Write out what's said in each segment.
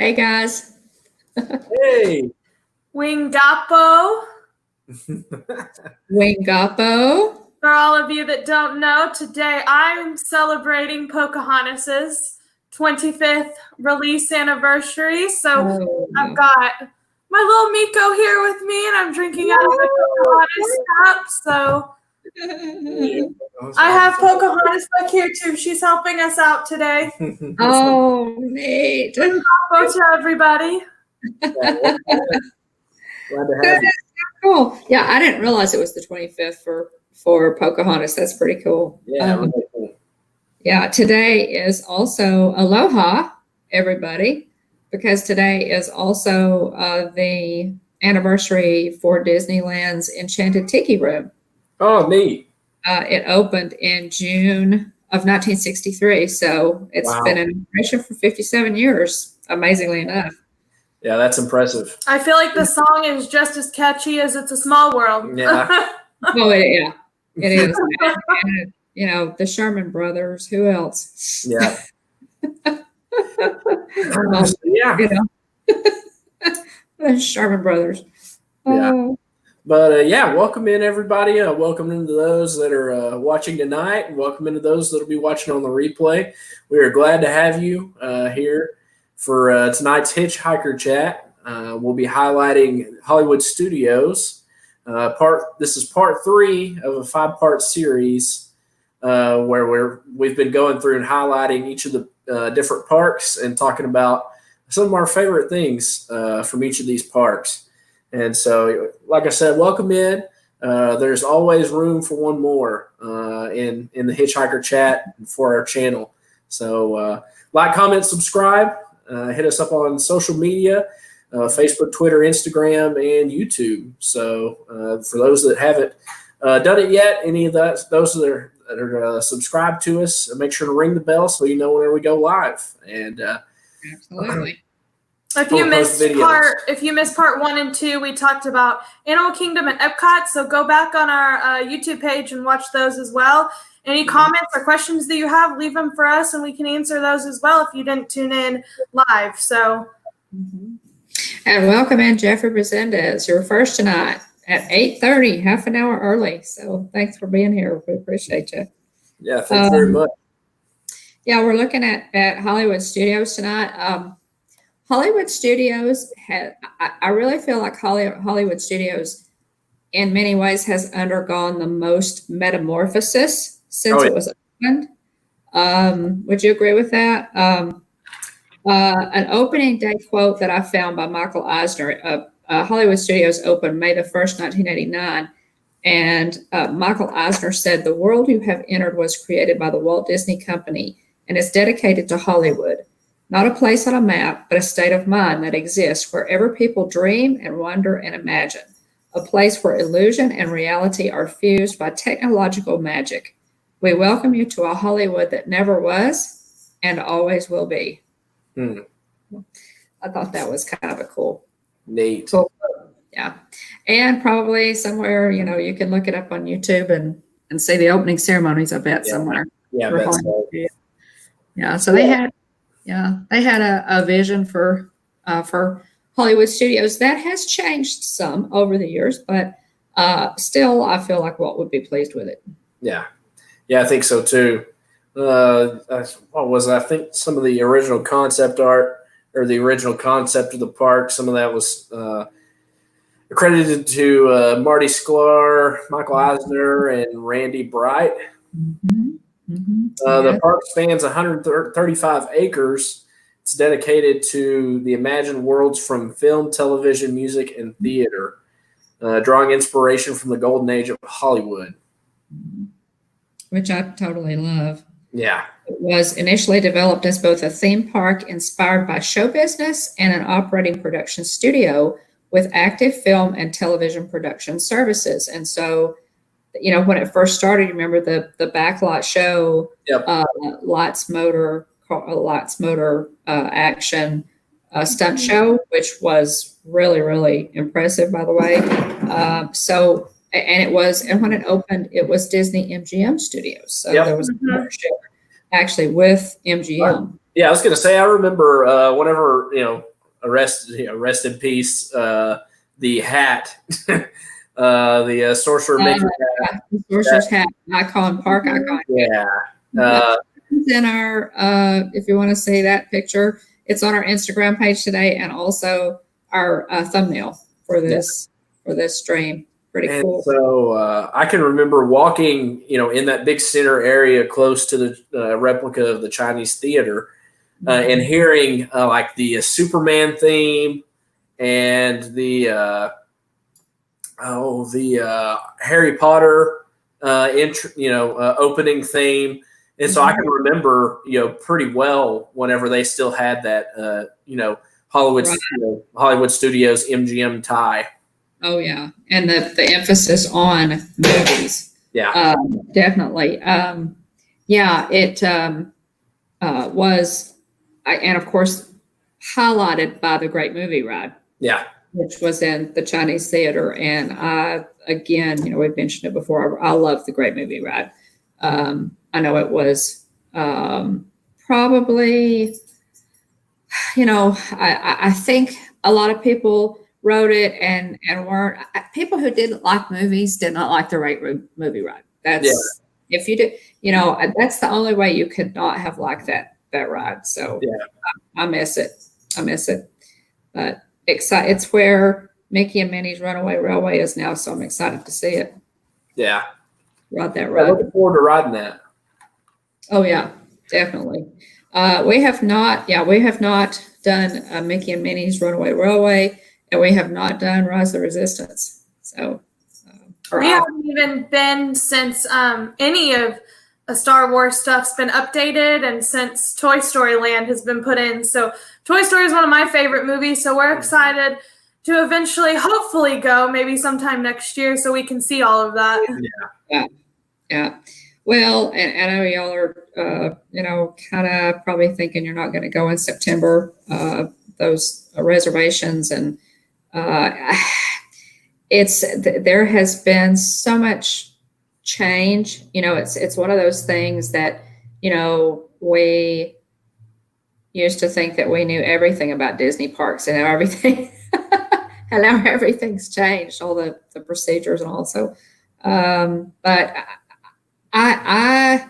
Hey guys. Hey. Wingapo. Wingapo. For all of you that don't know, today I'm celebrating Pocahontas's 25th release anniversary. So I've got my little Miko here with me, and I'm drinking out of my Pocahontas cup. So I have Pocahontas back here too. She's helping us out today. Oh, neat. Wingapo to everybody. Glad to have you. Cool. Yeah, I didn't realize it was the 25th for Pocahontas. That's pretty cool. Yeah. Yeah, today is also Aloha, everybody, because today is also the anniversary for Disneyland's Enchanted Tiki Room. Oh, neat. It opened in June of 1963, so it's been in operation for 57 years, amazingly enough. Yeah, that's impressive. I feel like the song is just as catchy as It's a Small World. Yeah. Oh, yeah, it is. And, you know, the Sherman Brothers, who else? Yeah. Yeah. You know, the Sherman Brothers. Yeah. But yeah, welcome in everybody. Welcome into those that are watching tonight. Welcome into those that will be watching on the replay. We are glad to have you here for tonight's Hitchhiker Chat. We'll be highlighting Hollywood Studios. This is part 3 of a 5-part series where we've been going through and highlighting each of the different parks and talking about some of our favorite things from each of these parks. And so, like I said, welcome in. There's always room for one more in the Hitchhiker Chat for our channel. So like, comment, subscribe. Hit us up on social media, Facebook, Twitter, Instagram, and YouTube. So for those that haven't done it yet, any of those that are subscribed to us, make sure to ring the bell so you know whenever we go live. And absolutely. If you missed part 1 and 2, we talked about Animal Kingdom and Epcot. So go back on our YouTube page and watch those as well. Any comments or questions that you have, leave them for us, and we can answer those as well if you didn't tune in live. So, and welcome in Jeffrey Resendez. You're first tonight at 8:30, half an hour early. So thanks for being here. We appreciate you. Yeah, thanks very much. Yeah, we're looking at Hollywood Studios tonight. Hollywood Studios I really feel like Hollywood Studios in many ways has undergone the most metamorphosis since it was opened. Would you agree with that? An opening day quote that I found by Michael Eisner, Hollywood Studios opened May the 1st, 1989. And Michael Eisner said, "The world you have entered was created by the Walt Disney Company and is dedicated to Hollywood. Not a place on a map, but a state of mind that exists wherever people dream and wonder and imagine. A place where illusion and reality are fused by technological magic. We welcome you to a Hollywood that never was and always will be." I thought that was kind of a cool. Neat. Cool. Yeah. And probably somewhere, you know, you can look it up on YouTube and see the opening ceremonies, I bet, somewhere. Yeah, that's yeah. So they had a vision for Hollywood Studios that has changed some over the years, but still, I feel like Walt would be pleased with it. Yeah, I think so too. What was it? I think some of the original concept art or the original concept of the park, some of that was accredited to Marty Sklar, Michael Eisner, and Randy Bright. The park spans 135 acres. It's dedicated to the imagined worlds from film, television, music, and theater, drawing inspiration from the golden age of Hollywood. Which I totally love. Yeah. It was initially developed as both a theme park inspired by show business and an operating production studio with active film and television production services. And so, you know, when it first started, remember the backlot show, lights, motor, action stunt show, which was really, really impressive, by the way. And when it opened, it was Disney MGM Studios. So there was a partnership actually with MGM. Yeah, I was going to say, I remember whenever, rest in peace, the hat, the sorcerer major hat. The sorcerer's hat icon, park icon. Yeah. It's in our, if you want to see that picture, it's on our Instagram page today, and also our thumbnail for this stream. Pretty cool. So I can remember walking, in that big center area close to the replica of the Chinese theater, and hearing like the Superman theme and the Harry Potter opening theme. And so I can remember, pretty well whenever they still had that, Hollywood Studios MGM tie. Oh yeah, and the emphasis on movies. Yeah, definitely. It was, and of course, highlighted by the Great Movie Ride. Yeah, which was in the Chinese theater, and again, we've mentioned it before. I love the Great Movie Ride. I know it was probably, I think a lot of people wrote it and weren't, people who didn't like movies did not like the Great Movie Ride. That's if you did, that's the only way you could not have liked that ride. So I miss it. But it's where Mickey and Minnie's Runaway Railway is now. So I'm excited to see it. Yeah. Ride that ride. I'm looking forward to riding that. Oh yeah, definitely. We have not done Mickey and Minnie's Runaway Railway, and we have not done Rise of the Resistance. So we haven't even been since any of the Star Wars stuff's been updated, and since Toy Story Land has been put in. So Toy Story is one of my favorite movies, so we're excited to eventually, hopefully, go maybe sometime next year so we can see all of that. Yeah. Well, and I know y'all are, kind of probably thinking you're not going to go in September. Those reservations, and there has been so much change. It's one of those things that we used to think that we knew everything about Disney parks, and now everything, and now everything's changed, all the procedures and all. So, but I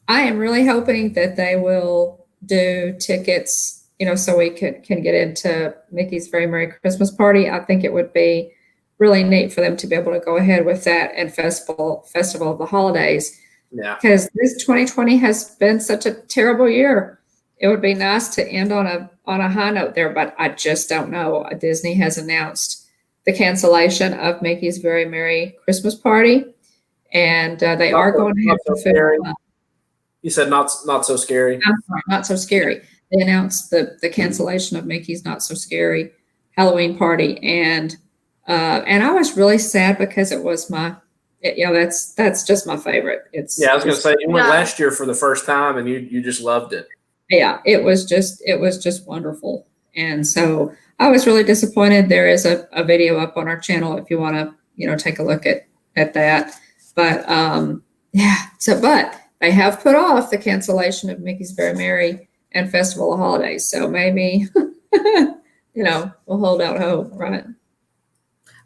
am really hoping that they will do tickets, so we can get into Mickey's Very Merry Christmas Party. I think it would be really neat for them to be able to go ahead with that, and Festival of the Holidays. Yeah. Because this 2020 has been such a terrible year. It would be nice to end on a high note there, but I just don't know. Disney has announced the cancellation of Mickey's Very Merry Christmas Party. And they are going ahead with food. You said not so scary. I'm sorry, not so scary. They announced the cancellation of Mickey's Not So Scary Halloween Party, and I was really sad because it was that's just my favorite. I was going to say, you went last year for the first time, and you just loved it. Yeah, it was just wonderful, and so I was really disappointed. There is a video up on our channel if you want to take a look at that. But but they have put off the cancellation of Mickey's Very Merry and Festival of Holidays. So maybe, we'll hold out hope, right?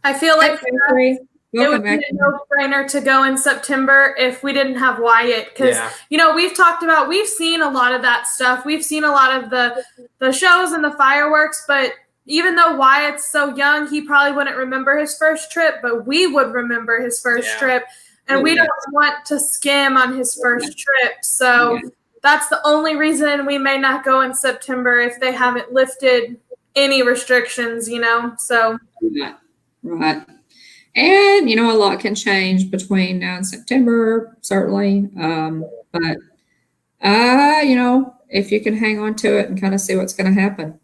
I feel like it would be a no-brainer to go in September if we didn't have Wyatt. Because, we've seen a lot of that stuff. We've seen a lot of the shows and the fireworks, but even though Wyatt's so young, he probably wouldn't remember his first trip, but we would remember his first trip. And we don't want to skim on his first trip. So that's the only reason we may not go in September if they haven't lifted any restrictions, so. Right. And, a lot can change between now and September, certainly. But, if you can hang on to it and kind of see what's going to happen.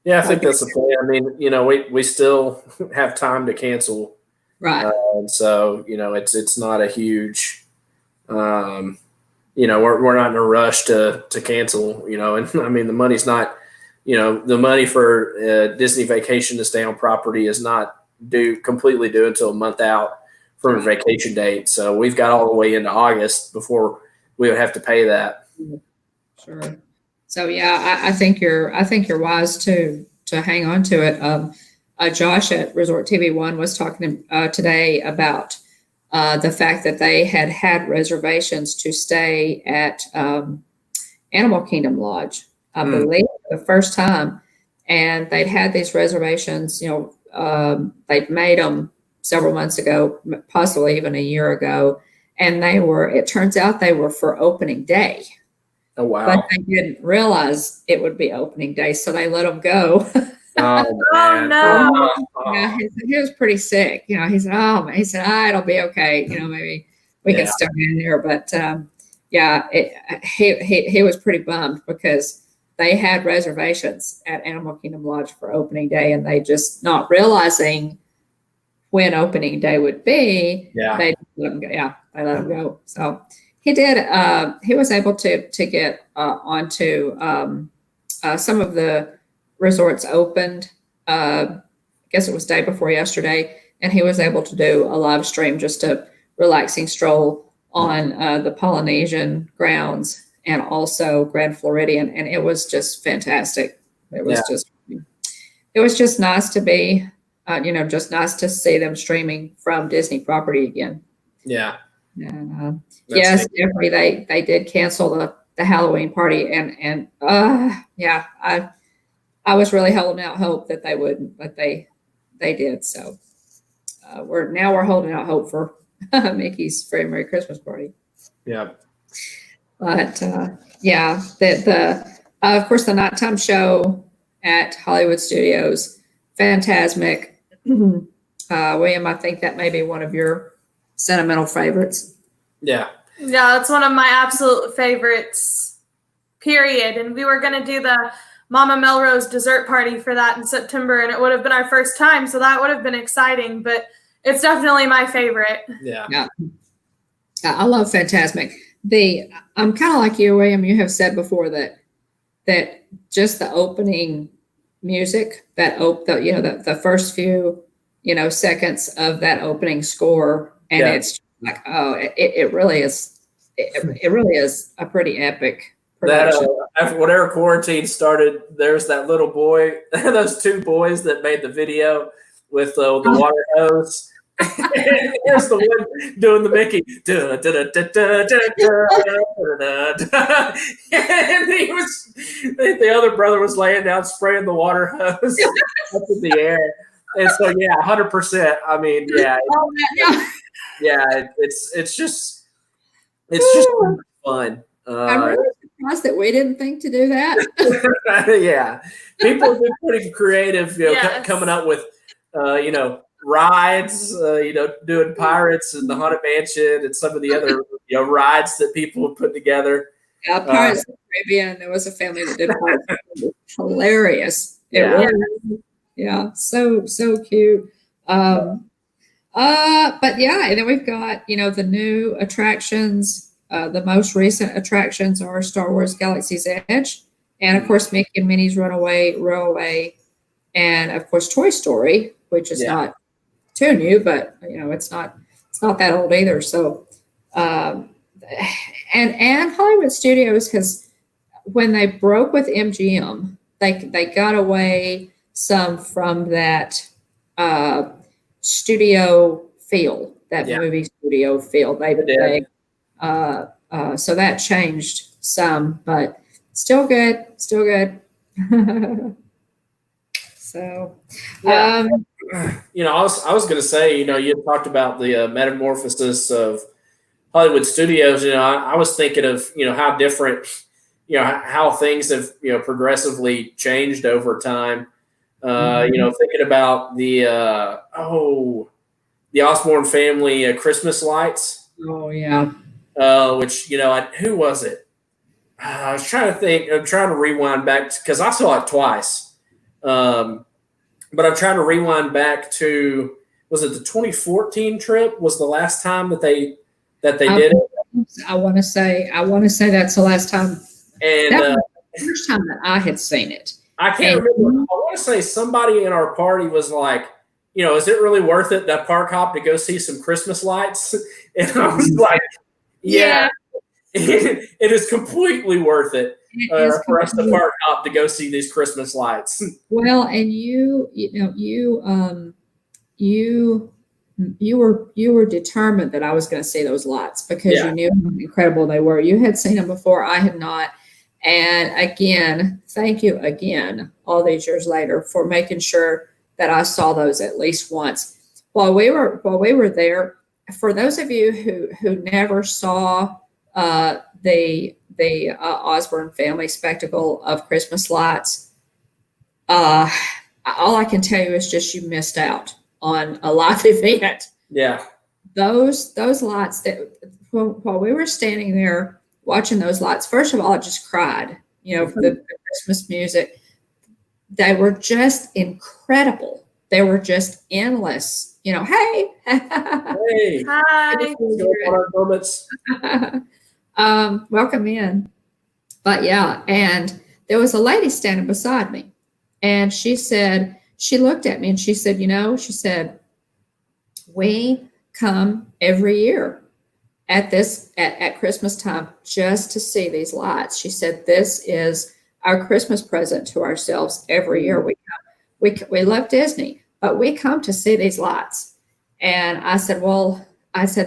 Yeah, I think that's the plan. I mean, we still have time to cancel. Right. And so, it's not a huge, we're not in a rush to cancel, and I mean, the money's not, the money for Disney Vacation to stay on property is not completely due until a month out from a vacation date. So we've got all the way into August before we would have to pay that. Sure. So yeah, I think you're wise to hang on to it. Josh at Resort TV One was talking today about the fact that they had reservations to stay at Animal Kingdom Lodge, I believe, the first time, and they'd had these reservations. They'd made them several months ago, possibly even a year ago, and it turns out they were for opening day. Oh, wow. But they didn't realize it would be opening day, so they let them go. Oh, Oh, no. Yeah, he was pretty sick. He said, "Oh, man," he said, it'll be okay. Maybe we can still get in there." But he was pretty bummed because they had reservations at Animal Kingdom Lodge for opening day, and they just not realizing when opening day would be. Yeah. They let him go. Yeah, they let him go. So he did. He was able to get onto some of the resorts opened. I guess it was day before yesterday, and he was able to do a live stream, just a relaxing stroll on the Polynesian grounds and also Grand Floridian, and it was just fantastic. It was just nice to be, just nice to see them streaming from Disney property again. Yeah. And yes, definitely they did cancel the Halloween party, and I was really holding out hope that they wouldn't, but they did. So we're holding out hope for Mickey's Very Merry Christmas Party. Yeah. But the of course the nighttime show at Hollywood Studios, Fantasmic. William, I think that may be one of your sentimental favorites. Yeah. Yeah, that's one of my absolute favorites, period. And we were going to do the Mama Melrose dessert party for that in September, and it would have been our first time, so that would have been exciting, but it's definitely my favorite. Yeah. I love Fantasmic. I'm kind of like you, William. You have said before that just the opening music, the first few seconds of that opening score, and it's like, it really is. It really is a pretty epic production. That after whatever quarantine started, there's that little boy, those two boys that made the video with the water hose. Here's the one doing the Mickey. And the other brother was laying down spraying the water hose up in the air. And so 100%. I mean, it's just fun. I'm really surprised that we didn't think to do that. Yeah, people have been pretty creative, coming up with, rides, doing Pirates and the Haunted Mansion and some of the other, rides that people have put together. Yeah, Pirates of the Caribbean. There was a family that did Pirates. It was hilarious. So cute. But and then we've got the new attractions. The most recent attractions are Star Wars Galaxy's Edge, and of course Mickey and Minnie's Runaway, and of course Toy Story, which is not too new, but it's not that old either. So, and Hollywood Studios has, when they broke with MGM, they got away some from that studio feel, that movie studio feel. They so that changed some, but still good. So, I was going to say, you talked about the metamorphosis of Hollywood Studios. I was thinking of, how different, how things have, progressively changed over time. Thinking about the Osborne family Christmas lights. Oh yeah. Which, who was it? I was trying to think. I'm trying to rewind back because I saw it twice. But I'm trying to rewind back to, was it the 2014 trip was the last time that they did it? I want to say that's the last time. And that was the first time that I had seen it. I can't remember. I want to say somebody in our party was like, is it really worth it, that park hop, to go see some Christmas lights? And I was like, yeah. It is completely worth it. for us to park up to go see these Christmas lights. Well, and you were determined that I was going to see those lights because you knew how incredible they were. You had seen them before, I had not. And again, thank you again, all these years later, for making sure that I saw those at least once while we were there. For those of you who never saw the Osborne family spectacle of Christmas lights, all I can tell you is just you missed out on a live event. Yeah, those lights that while we were standing there watching those lights, first of all, I just cried. For the Christmas music, they were just incredible. They were just endless. Hey, hey, hi. Welcome in. But yeah, and there was a lady standing beside me, and she looked at me and she said, she said, we come every year at Christmas time just to see these lights. She said, this is our Christmas present to ourselves every year. We love Disney, but we come to see these lights. And I said,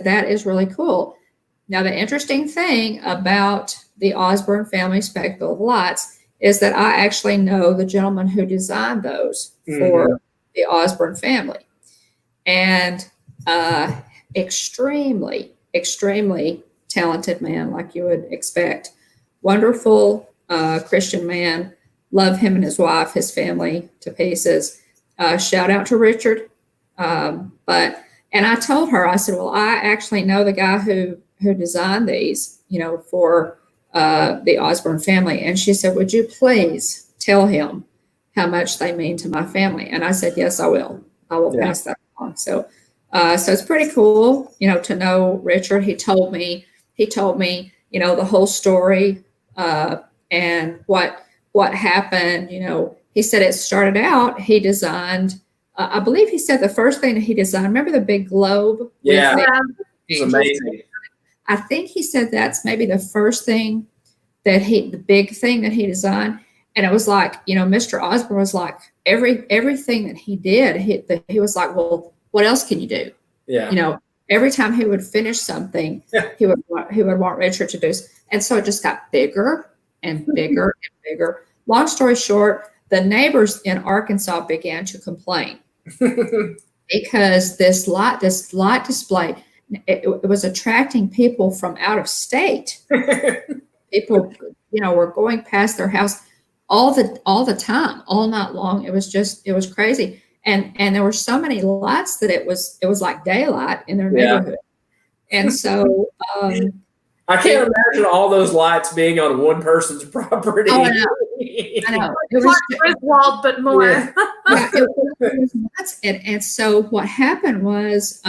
that is really cool. Now, the interesting thing about the Osborne family spectacle of lights is that I actually know the gentleman who designed those for the Osborne family. And extremely, extremely talented man, like you would expect. Wonderful Christian man. Love him and his wife, his family to pieces. Shout out to Richard. And I told her, I said, well, I actually know the guy who designed these, for the Osborne family. And she said, would you please tell him how much they mean to my family? And I said, yes, I will. I will pass that on. So it's pretty cool, to know Richard. He told me, the whole story, and what happened. He said it started out, he designed, I believe he said the first thing that he designed, remember the big globe? Yeah, it was amazing. I think he said that's maybe the first thing the big thing that he designed. And it was like, Mr. Osborne was like, everything that he did, he was like, well, what else can you do? Yeah. Every time he would finish something, he would want Richard to do. And so it just got bigger and bigger and bigger. Long story short, the neighbors in Arkansas began to complain because this light display, it was attracting people from out of state. People, were going past their house all the time, all night long. It was crazy. And there were so many lights that it was like daylight in their neighborhood. And so I can't imagine all those lights being on one person's property. Oh, I know. It was Griswold, but more. Yeah, it was nuts. And so what happened was,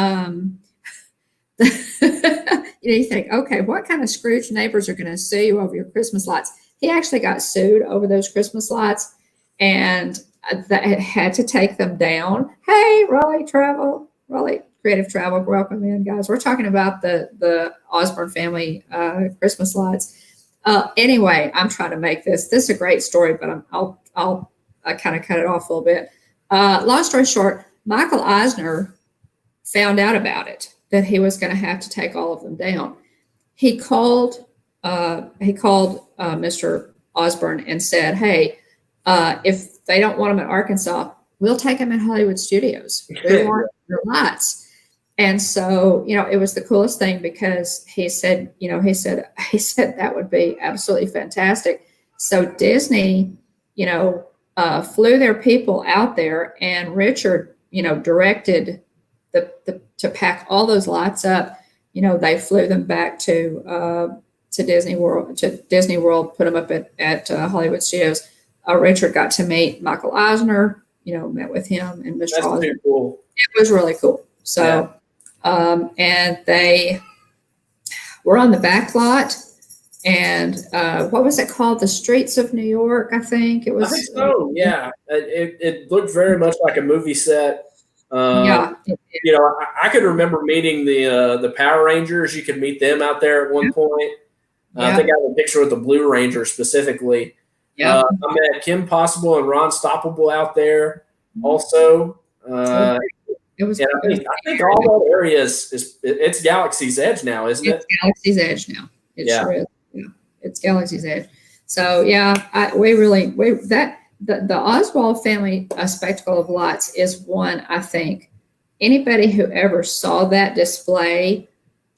you think, okay, what kind of Scrooge neighbors are going to sue you over your Christmas lights? He actually got sued over those Christmas lights, and that had to take them down. Hey, Raleigh Creative Travel, welcome in, guys. We're talking about the Osborne family Christmas lights. Anyway, I'm trying to make this is a great story, but I'll kind of cut it off a little bit. Long story short, Michael Eisner found out about it, that he was going to have to take all of them down. He called Mr. Osborne and said, hey, if they don't want them in Arkansas, we'll take them in Hollywood Studios. We want your lights. And so, it was the coolest thing because he said that would be absolutely fantastic. So Disney, flew their people out there, and Richard, directed to pack all those lights up. They flew them back to Disney World, put them up at Hollywood Studios. Richard got to meet Michael Eisner, met with him and Mr. Osborne. That's cool. It was really cool. So, and they were on the back lot, and what was it called? The Streets of New York, I think it was. I think so. Yeah, it looked very much like a movie set. I could remember meeting the Power Rangers. You could meet them out there at one point. I think I have a picture with the Blue Ranger specifically. Yeah. I met Kim Possible and Ron Stoppable out there also. It was. I think all that area it's Galaxy's Edge now, isn't it? It's Galaxy's Edge now. It sure is. Yeah, it's Galaxy's Edge. So yeah, the Oswald family spectacle of lights is one. I think anybody who ever saw that display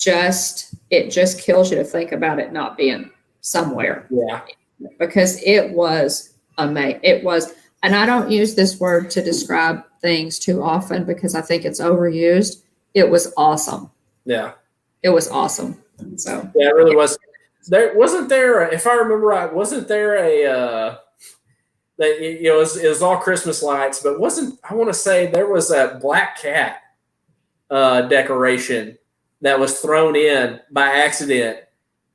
it just kills you to think about it not being somewhere. Yeah, because it was amazing. It was, and I don't use this word to describe things too often because I think it's overused. It was awesome. Yeah, it was awesome. So yeah, it really was. There wasn't there, if I remember right, wasn't there a that it was all Christmas lights, but I want to say there was a black cat decoration that was thrown in by accident,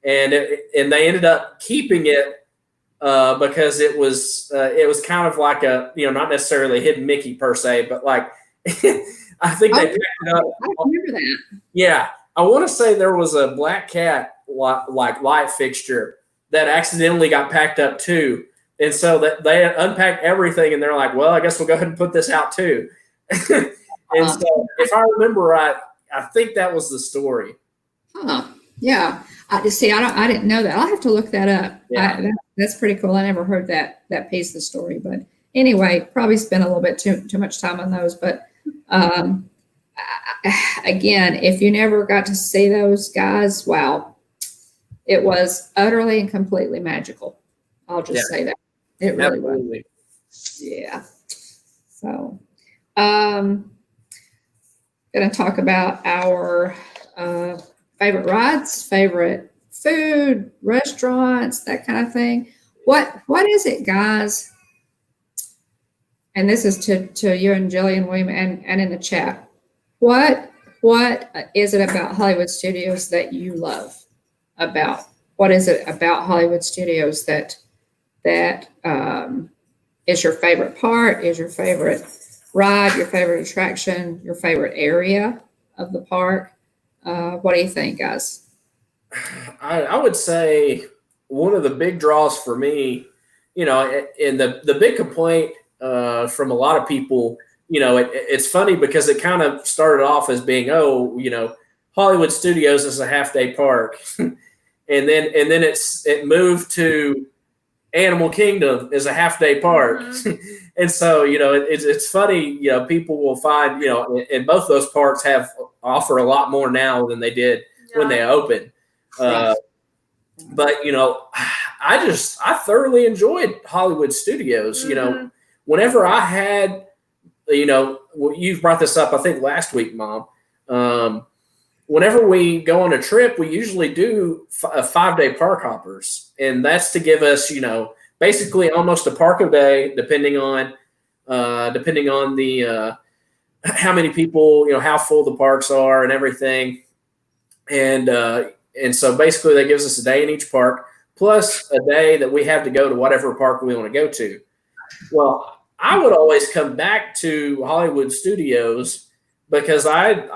and they ended up keeping it because it was kind of like a not necessarily a hidden Mickey per se, but like I think they picked it up. I remember that. Yeah, I want to say there was a black cat like light fixture that accidentally got packed up too, and so that they unpacked everything, and they're like, "Well, I guess we'll go ahead and put this out too." And so, if I remember right, I think that was the story. Huh. Yeah. I didn't know that. I'll have to look that up. Yeah. That's pretty cool. I never heard that piece of the story, but anyway, probably spent a little bit too much time on those. But again, if you never got to see those guys, wow, it was utterly and completely magical. I'll just say that it really was. Yeah. So, going to talk about our favorite rides, favorite food, restaurants, that kind of thing. What is it, guys? And this is to you and Jillian, William, and in the chat. What is it about Hollywood Studios that you love? What is it about Hollywood Studios that is your favorite part? Is your favorite ride, your favorite attraction, your favorite area of the park? What do you think, guys? I would say one of the big draws for me, and the big complaint from a lot of people, it's funny because it kind of started off as being, Hollywood Studios is a half-day park, and then it moved to Animal Kingdom is a half-day park. Mm-hmm. And so, it's funny, people will find, and both those parks offer a lot more now than they did when they opened. But, I thoroughly enjoyed Hollywood Studios. Mm-hmm. Whenever I had, you brought this up, I think last week, Mom. Whenever we go on a trip, we usually do 5-day park hoppers, and that's to give us, basically almost a park a day, depending on the how many people, how full the parks are and everything, and so basically that gives us a day in each park plus a day that we have to go to whatever park we want to go to. Well, I would always come back to Hollywood Studios because I'd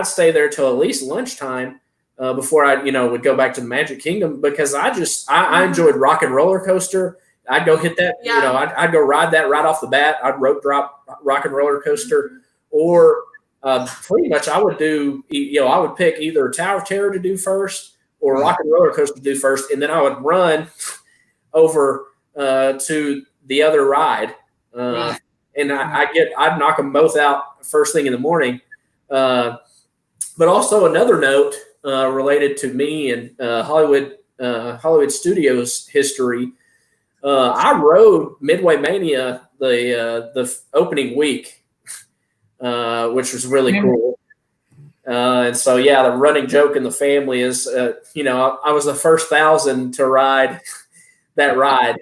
stay there till at least lunchtime before I, would go back to the Magic Kingdom because I enjoyed Rock and Roller Coaster. I'd go hit that, I'd go ride that right off the bat. I'd rope drop Rock and Roller Coaster, or pretty much I would do, I would pick either Tower of Terror to do first or Rock and Roller Coaster to do first, and then I would run over to the other ride. And I'd knock them both out first thing in the morning. But also another note related to me and Hollywood Studios history. I rode Midway Mania the opening week, which was really cool. And so, the running joke in the family is, I was the first 1,000 to ride that ride.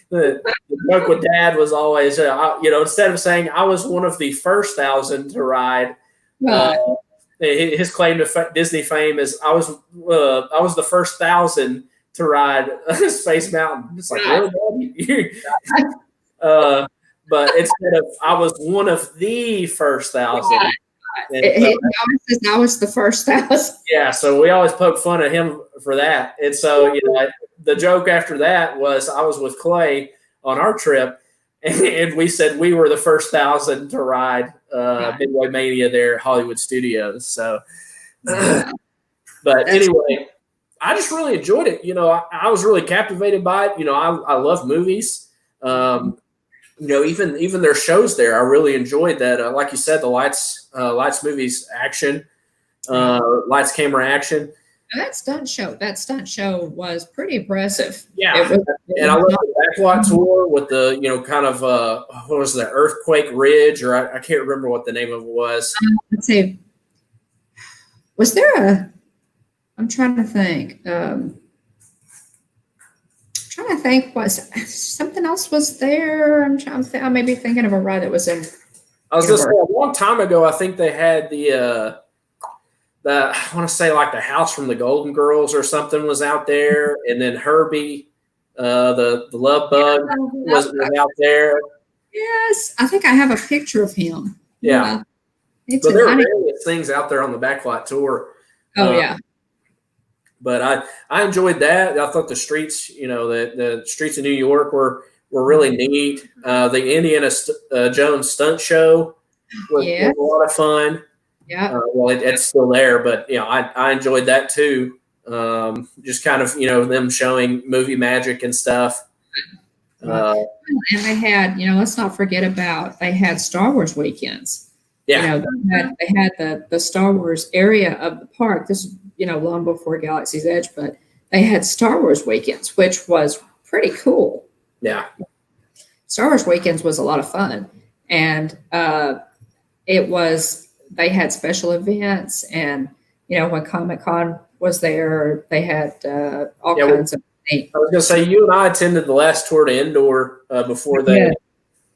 The joke with Dad was always, instead of saying I was one of the first 1,000 to ride, his claim to Disney fame is I was the first 1,000 to ride Space Mountain. It's like, really, Dad? But instead of I was one of the first 1,000. And He always says, "I was the first 1,000." yeah, so we always poke fun at him for that. And so, the joke after that was I was with Clay on our trip, and we said we were the first 1,000 to ride Midway Mania there at Hollywood Studios. So, but anyway, I just really enjoyed it. I was really captivated by it. I love movies. Even their shows there, I really enjoyed that. Like you said, the lights movies action, lights camera action. That stunt show was pretty impressive. Yeah, and I love the backlot tour with the kind of what was the Earthquake Ridge, or I can't remember what the name of it was. Let's see. Was there I'm trying to think. Was something else was there? I may be thinking of a ride that was in. I was just a long time ago. I think they had the I want to say like the House from the Golden Girls or something was out there, and then Herbie, the Love Bug was out there. Yes, I think I have a picture of him. Yeah, so there were various things out there on the backlot tour. Oh yeah. But I enjoyed that. I thought the streets, the streets of New York were really neat. The Indiana Jones stunt show was a lot of fun. Yeah. Well, it's still there, but I enjoyed that too. Just kind of them showing movie magic and stuff. And they had let's not forget about they had Star Wars weekends. Yeah. They had the Star Wars area of the park. This is long before Galaxy's Edge, but they had Star Wars weekends, which was pretty cool. Yeah. Star Wars weekends was a lot of fun, and they had special events, and when Comic-Con was there, they had all kinds of neat. I was going to say, you and I attended the last tour to Indoor before they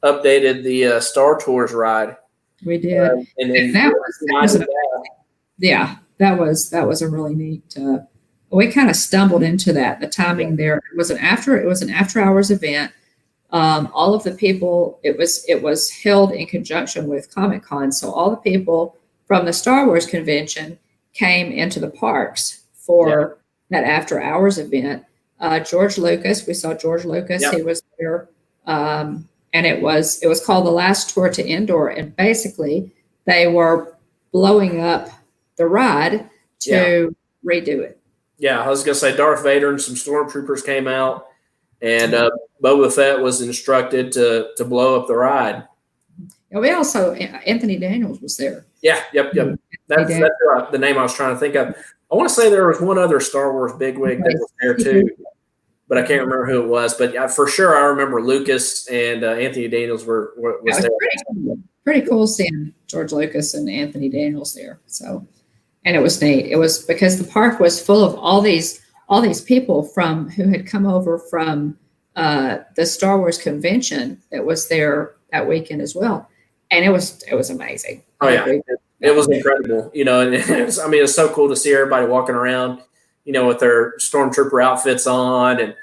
updated the Star Tours ride. We did, and that was a really neat. We kind of stumbled into that. The timing there, it was an after hours event. All of the people, it was held in conjunction with Comic-Con, so all the people from the Star Wars convention came into the parks for that after hours event. George Lucas, we saw George Lucas. He was there. And it was called the last tour to Indoor, and basically they were blowing up the ride to redo it. Yeah, I was gonna say Darth Vader and some stormtroopers came out, and Boba Fett was instructed to blow up the ride. And we also Anthony Daniels was there. Yeah, yep. That's the name I was trying to think of. I want to say there was one other Star Wars bigwig that was there too. But I can't remember who it was. But for sure, I remember Lucas and Anthony Daniels was there. Pretty cool seeing George Lucas and Anthony Daniels there. So, and it was neat. It was because the park was full of all these people who had come over from the Star Wars convention that was there that weekend as well, and it was amazing. Oh yeah, it was incredible. And it was so cool to see everybody walking around, with their stormtrooper outfits on, and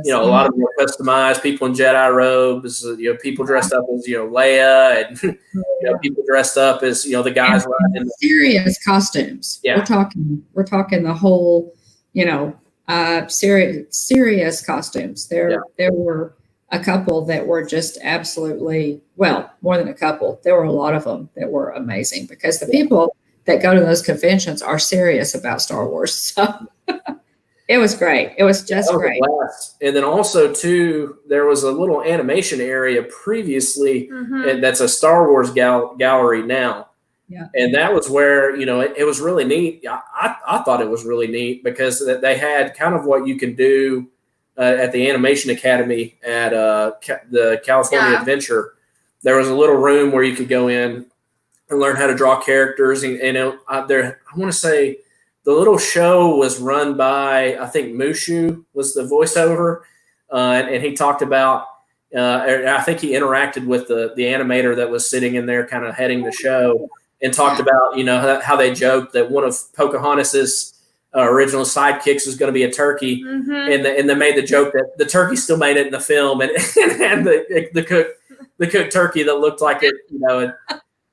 a lot of them were customized. People in Jedi robes, people dressed up as Leia, and people dressed up as the guys riding serious costumes. Yeah, we're talking the whole serious costumes. There were a couple that were just absolutely more than a couple. There were a lot of them that were amazing because the people that go to those conventions are serious about Star Wars. So it was great. It was just great. And then also too, there was a little animation area previously, and that's a Star Wars gallery now. Yeah. And that was where, it was really neat. I thought it was really neat because they had kind of what you can do at the Animation Academy at the California Adventure. There was a little room where you could go in and learn how to draw characters. And I want to say the little show was run by, I think Mushu was the voiceover. And he talked about, I think he interacted with the animator that was sitting in there kind of heading the show, and talked about, how they joked that one of Pocahontas's original sidekicks was going to be a turkey. And they made the joke that the turkey still made it in the film, and the cooked turkey that looked like it,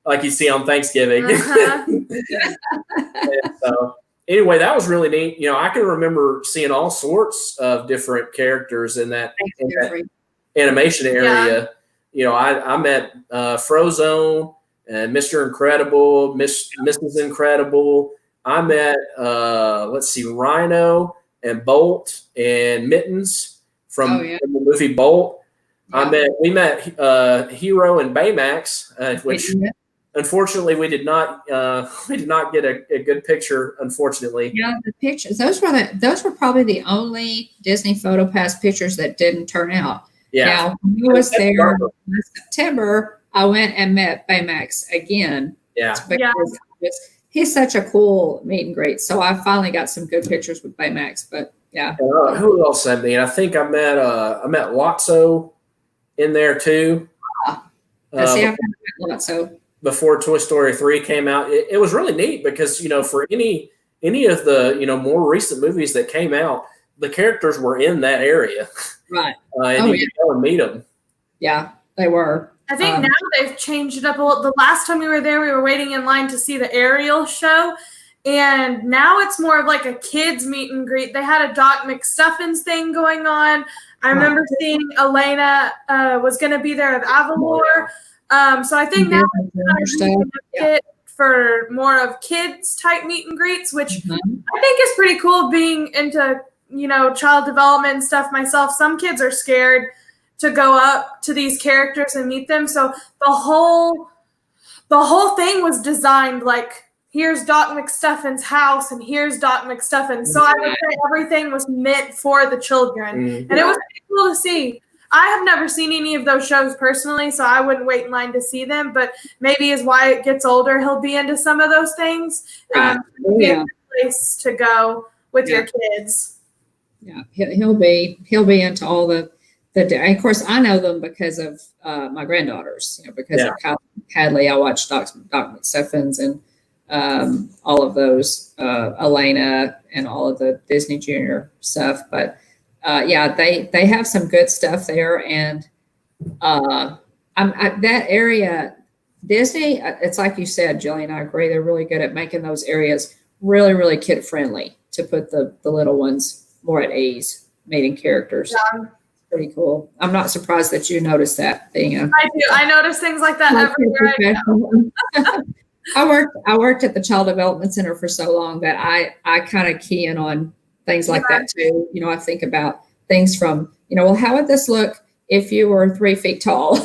like you see on Thanksgiving. Uh-huh. And so anyway, that was really neat. I can remember seeing all sorts of different characters in that animation area. I met Frozone and Mr. Incredible, Mrs. Incredible. I met Rhino and Bolt and Mittens from the movie Bolt. Yeah. We met Hero and Baymax, which unfortunately we did not get a good picture. Unfortunately, yeah, the pictures those were probably the only Disney PhotoPass pictures that didn't turn out. Yeah. Now, when I was there in September, I went and met Baymax again. Yeah. Because he's such a cool meet and greet. So I finally got some good pictures with Baymax. But yeah. Who else I mean? I think I met Lotso in there too. I've met Lotso. Before Toy Story 3 came out. It was really neat because, for any of the, more recent movies that came out, the characters were in that area. Right. And you could go and meet them. Yeah, they were. I think now they've changed it up a little. The last time we were there, we were waiting in line to see the Ariel show. And now it's more of like a kids meet and greet. They had a Doc McStuffins thing going on. I remember seeing Elena was going to be there with Avalor. So I think now it's for more of kids type meet and greets, which I think is pretty cool being into, child development and stuff myself. Some kids are scared to go up to these characters and meet them. So the whole thing was designed like, here's Doc McStuffins' house and here's Doc McStuffins. So I would say everything was meant for the children. And it was pretty cool to see. I have never seen any of those shows personally, so I wouldn't wait in line to see them. But maybe as Wyatt gets older, he'll be into some of those things. Be a good place to go with your kids. Yeah, he'll be into all the. Of course, I know them because of my granddaughters. Because of Kyle Hadley, I watched Doc McStuffins and all of those, Elena and all of the Disney Junior stuff. But they have some good stuff there, and that area, Disney. It's like you said, Jillian. I agree. They're really good at making those areas really, really kid friendly to put the little ones more at ease, meeting characters. Yeah. Pretty cool. I'm not surprised that you noticed that. I do. I notice things like that everywhere I go. I worked at the Child Development Center for so long that I kind of key in on things like that too. I think about things from, how would this look if you were 3 feet tall?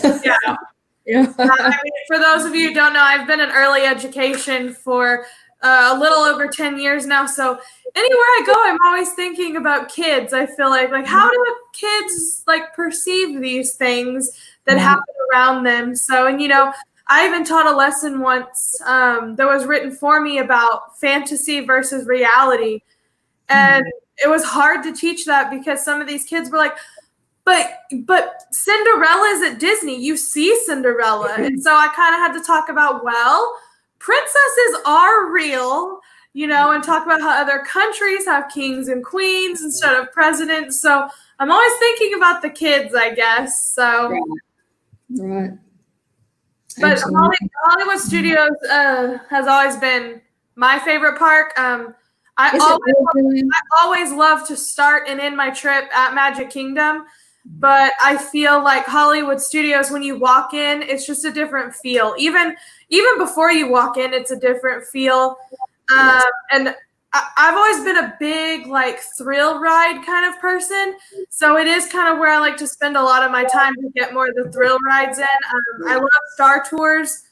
Yeah. For those of you who don't know, I've been in early education for a little over 10 years now. So anywhere I go, I'm always thinking about kids. I feel like how do kids perceive these things that happen around them? So, and I even taught a lesson once that was written for me about fantasy versus reality. And it was hard to teach that because some of these kids were like, but Cinderella is at Disney. You see Cinderella. And so I kind of had to talk about, princesses are real, and talk about how other countries have kings and queens instead of presidents. So I'm always thinking about the kids, I guess. So, right. But Hollywood Studios has always been my favorite park. I always love to start and end my trip at Magic Kingdom, but I feel like Hollywood Studios, when you walk in, it's just a different feel. Even before you walk in, it's a different feel. And I've always been a big thrill ride kind of person, so it is kind of where I like to spend a lot of my time to get more of the thrill rides in. I love Star Tours.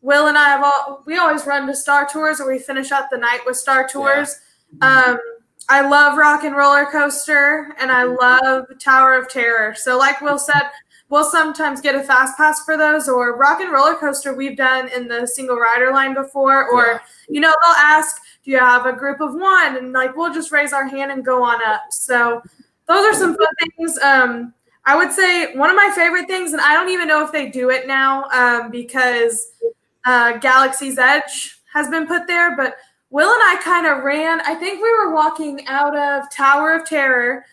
Will and I we always run to Star Tours, or we finish out the night with Star Tours. I love Rock and Roller Coaster, and I love Tower of Terror. So like Will said, we'll sometimes get a fast pass for those, or Rock and Roller Coaster we've done in the single rider line before, or they'll ask, do you have a group of one? And we'll just raise our hand and go on up. So those are some fun things. I would say one of my favorite things, and I don't even know if they do it now because Galaxy's Edge has been put there, but Will and I kind of ran. I think we were walking out of Tower of Terror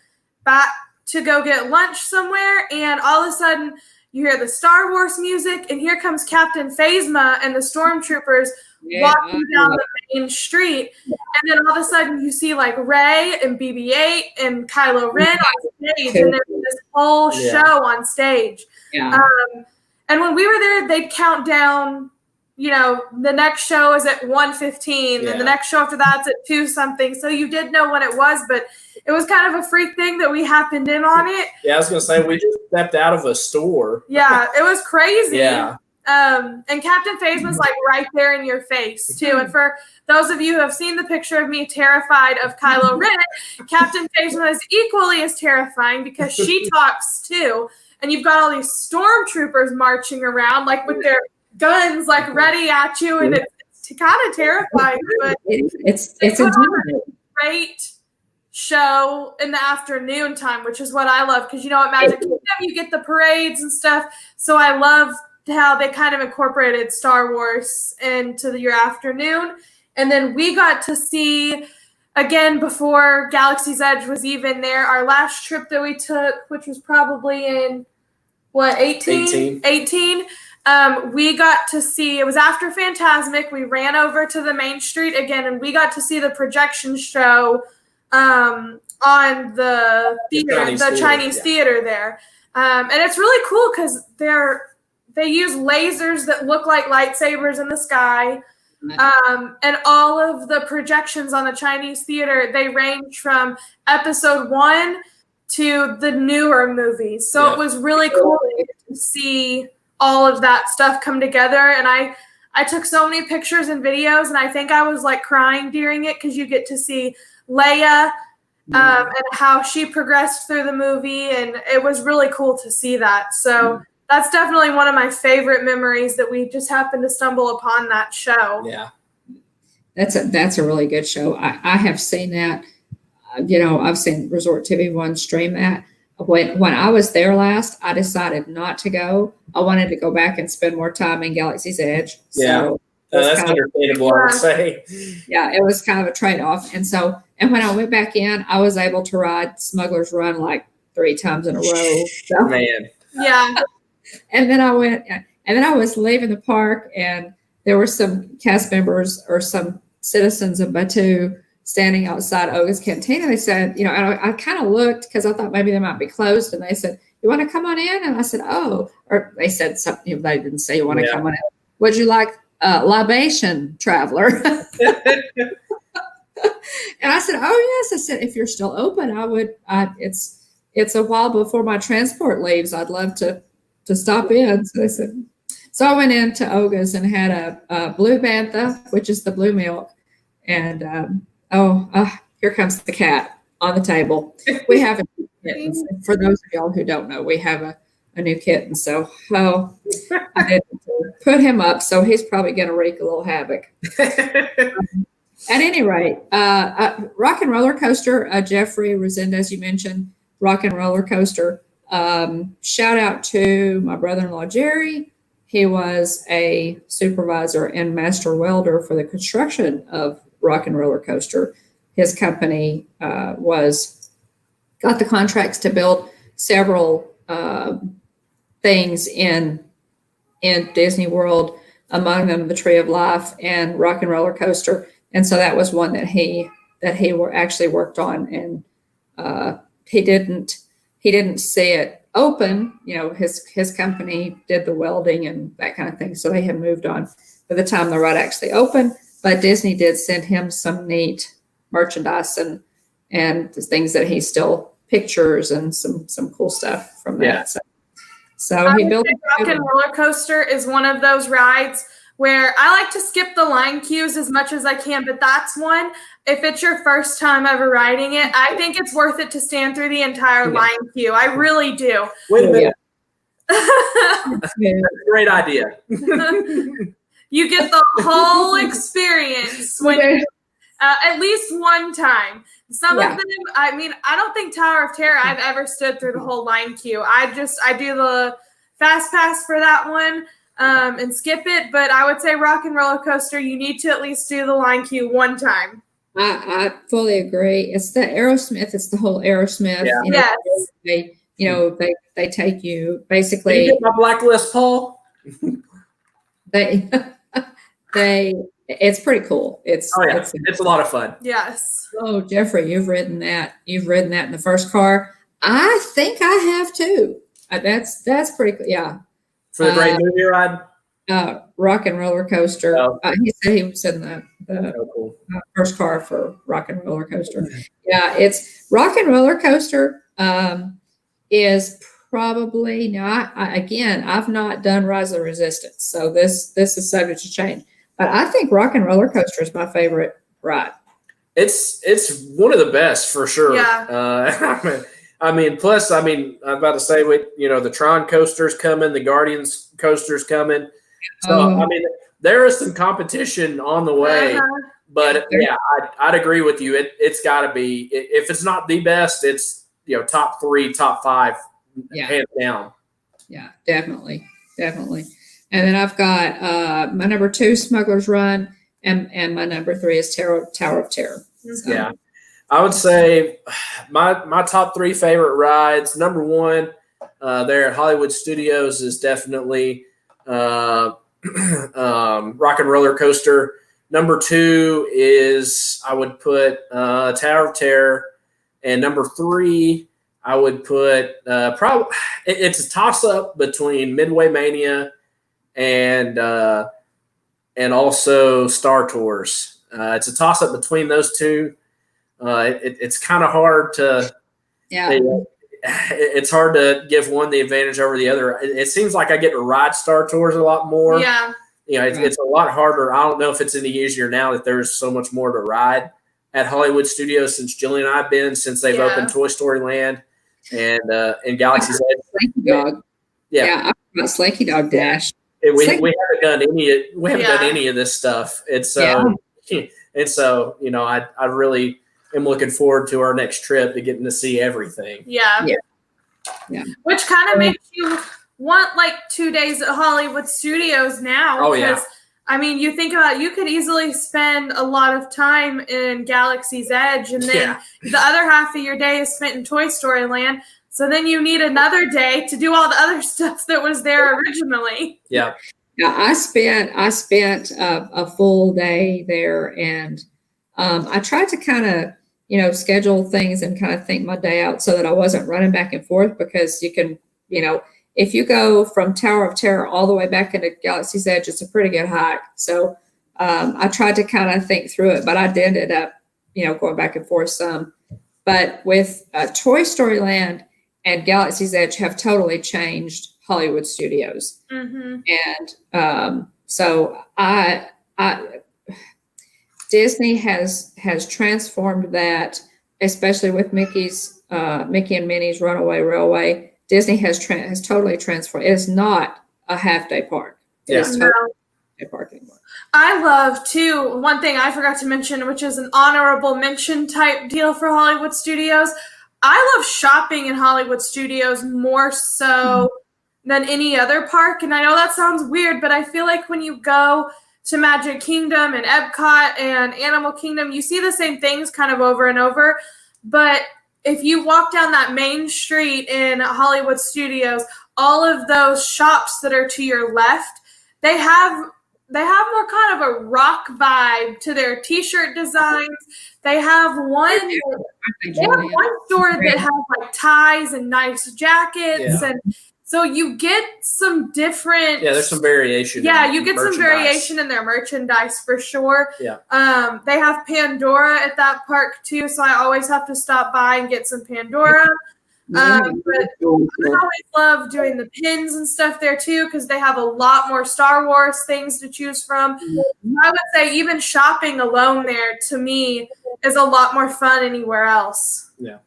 back to go get lunch somewhere, and all of a sudden, you hear the Star Wars music, and here comes Captain Phasma and the stormtroopers walking down the main street. And then all of a sudden you see like Rey and BB-8 and Kylo Ren on stage, and there's this whole show on stage. And when we were there, they'd count down, you know, the next show is at 1:15, and the next show after that's at 2 something. So you did know when it was, but it was kind of a freak thing that we happened in on it. Yeah, I was going to say, we just stepped out of a store. Yeah, it was crazy. Yeah. And Captain Phasma's like right there in your face too. And for those of you who have seen the picture of me terrified of Kylo Ren, Captain Phasma is equally as terrifying because she talks too. And you've got all these stormtroopers marching around like with their guns like ready at you, and it's kind of terrifying. But it's a great show in the afternoon time, which is what I love, because you know at Magic Kingdom you get the parades and stuff. So I love how they kind of incorporated Star Wars into your afternoon. And then we got to see, again, before Galaxy's Edge was even there, our last trip that we took, which was probably in, what, 18? 18. We got to see, it was after Fantasmic, we ran over to the main street again, and we got to see the projection show on the theater, the Chinese theater there. And it's really cool because they use lasers that look like lightsabers in the sky. And all of the projections on the Chinese theater, they range from episode 1 to the newer movies. So it was really cool to see all of that stuff come together. And I took so many pictures and videos, and I think I was like crying during it because you get to see Leia and how she progressed through the movie. And it was really cool to see that. So that's definitely one of my favorite memories, that we just happened to stumble upon that show. Yeah. That's a really good show. I have seen that. You know, I've seen Resort TV One stream that. When I was there last, I decided not to go. I wanted to go back and spend more time in Galaxy's Edge. So that's understandable, I would say. Yeah, it was kind of a trade-off. And when I went back in, I was able to ride Smuggler's Run like 3 times in a row. So. Man. Yeah. And then I was leaving the park, and there were some cast members or some citizens of Batu standing outside Oga's Cantina. They said, you know, and I kind of looked because I thought maybe they might be closed, and they said, "You want to come on in?" And I said, "Oh," or they said something. They didn't say, "You want to come on in? Would you like libation, traveler?" And I said, "Oh yes." I said, "If you're still open, I would. It's a while before my transport leaves. I'd love to stop in." So they said. So I went into Oga's and had a blue bantha, which is the blue milk, and here comes the cat on the table. We have a new kitten. For those of y'all who don't know, we have a new kitten. So I did put him up, so he's probably going to wreak a little havoc. At any rate, Rock and Roller Coaster, Jeffrey Resendez, you mentioned Rock and Roller Coaster. Shout out to my brother-in-law, Jerry. He was a supervisor and master welder for the construction of Rock and Roller Coaster. His company got the contracts to build several things in Disney World, among them the Tree of Life and Rock and Roller Coaster. And so that was one that he actually worked on, and he didn't see it open. You know, his company did the welding and that kind of thing, so they had moved on by the time the ride actually opened. But Disney did send him some neat merchandise and things that he still pictures and some cool stuff from that. So he built Rock and Roller Coaster is one of those rides where I like to skip the line queues as much as I can, but that's one, if it's your first time ever riding it, I think it's worth it to stand through the entire line queue. I really do. Wait a minute. That's a great idea. You get the whole experience when at least one time. Some of them, I mean, I don't think Tower of Terror I've ever stood through the whole line queue. I do the fast pass for that one. And skip it, but I would say Rock and Roller Coaster, you need to at least do the line queue one time. I fully agree. It's the Aerosmith. It's the whole Aerosmith. Yeah. You know, you know, they take you Can basically. you get my blacklist, Paul? They it's pretty cool. It's a lot of fun. Yes. Oh, Jeffrey, you've ridden that in the first car. I think I have too. That's pretty cool. Yeah. For the great movie ride? Rock and Roller Coaster. Oh. He said he was in the cool. First car for Rock and Roller Coaster. Yeah, it's Rock and Roller Coaster is probably not. Again, I've not done Rise of the Resistance, so this is subject to change. But I think Rock and Roller Coaster is my favorite ride. It's one of the best for sure. Yeah. Plus, I'm about to say, with the Tron coaster's coming, the Guardians coaster's coming. So there is some competition on the way. But yeah, I'd agree with you. It's got to be, if it's not the best, it's top 3, top 5, hands down. Yeah, definitely. And then I've got my number 2, Smuggler's Run, and my number 3 is Tower of Terror. So. Yeah, I would say my top 3 favorite rides. Number 1 there at Hollywood Studios is definitely Rock and Roller Coaster. Number 2 is, I would put Tower of Terror, and number 3 I would put probably, it's a toss up between Midway Mania and also Star Tours. It's a toss up between those two. It's kind of hard to, it's hard to give one the advantage over the other. It seems like I get to ride Star Tours a lot more. Yeah. It's a lot harder. I don't know if it's any easier now that there's so much more to ride at Hollywood Studios since Jillian and I have been, since they've opened Toy Story Land and Galaxy's Edge. Slinky Dog. Yeah, I got Slinky Dog Dash. We haven't done any of this stuff. It's and so I really am looking forward to our next trip to getting to see everything. Yeah. Which kind of makes you want like 2 days at Hollywood Studios now. Oh yeah. You think about, you could easily spend a lot of time in Galaxy's Edge, and then the other half of your day is spent in Toy Story Land. So then you need another day to do all the other stuff that was there originally. Yeah. Yeah, I spent a full day there, and I tried to kind of schedule things and kind of think my day out so that I wasn't running back and forth, because you can if you go from Tower of Terror all the way back into Galaxy's Edge, it's a pretty good hike. So I tried to kind of think through it, but I did end up going back and forth some. But with Toy Story Land and Galaxy's Edge have totally changed Hollywood Studios. Mm-hmm. And so Disney has transformed that, especially with Mickey and Minnie's Runaway Railway. Disney has totally transformed. It is not a half-day park. It is totally a park anymore. I love, too, one thing I forgot to mention, which is an honorable mention type deal for Hollywood Studios. I love shopping in Hollywood Studios more so than any other park. And I know that sounds weird, but I feel like when you go to Magic Kingdom and Epcot and Animal Kingdom, you see the same things kind of over and over. But if you walk down that main street in Hollywood Studios, all of those shops that are to your left, they have more kind of a rock vibe to their t-shirt designs. They have one store that has like ties and nice jackets, and so you get some different. Yeah, there's some variation. Yeah, you get some variation in their merchandise for sure. Yeah. They have Pandora at that park too, so I always have to stop by and get some Pandora. But I always love doing the pins and stuff there too, because they have a lot more Star Wars things to choose from. I would say even shopping alone there, to me, is a lot more fun anywhere else. Yeah.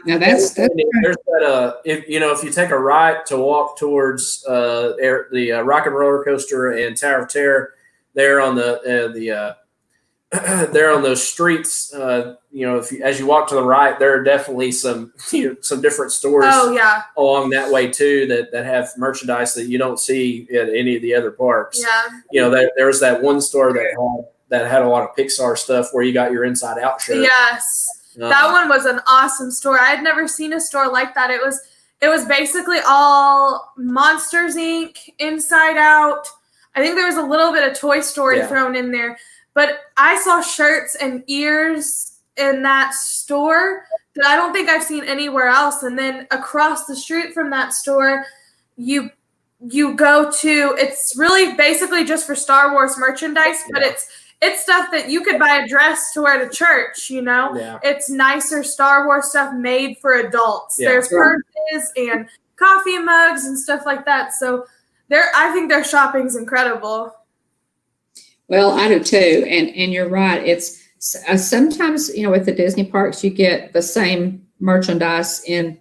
Now that's there's that if you take a right to walk towards the Rock and Roller Coaster and Tower of Terror, there on there on those streets, as you walk to the right, there are definitely some different stores along that way too that have merchandise that you don't see at any of the other parks. Yeah. There was that one store that had a lot of Pixar stuff where you got your Inside Out shirt. Yes. That one was an awesome store. I had never seen a store like that. It it was basically all Monsters Inc., Inside Out. I think there was a little bit of Toy Story thrown in there. But I saw shirts and ears in that store that I don't think I've seen anywhere else. And then across the street from that store, you go to, it's really basically just for Star Wars merchandise, but it's stuff that you could buy a dress to wear to church, you know? Yeah. It's nicer Star Wars stuff made for adults. Yeah. There's purses and coffee mugs and stuff like that. So I think their shopping's incredible. Well, I do too, and you're right. It's sometimes, with the Disney parks, you get the same merchandise in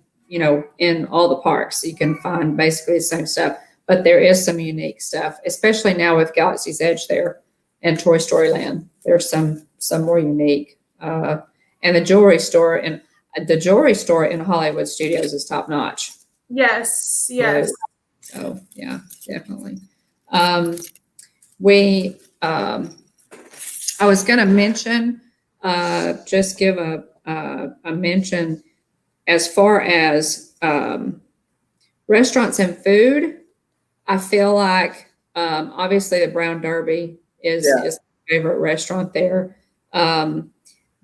all the parks. You can find basically the same stuff, but there is some unique stuff, especially now with Galaxy's Edge there and Toy Story Land. There's some more unique, and the jewelry store in Hollywood Studios is top notch. Yes. So yeah, definitely. I was going to mention, just give a mention as far as restaurants and food. I feel like obviously the Brown Derby is my favorite restaurant there. The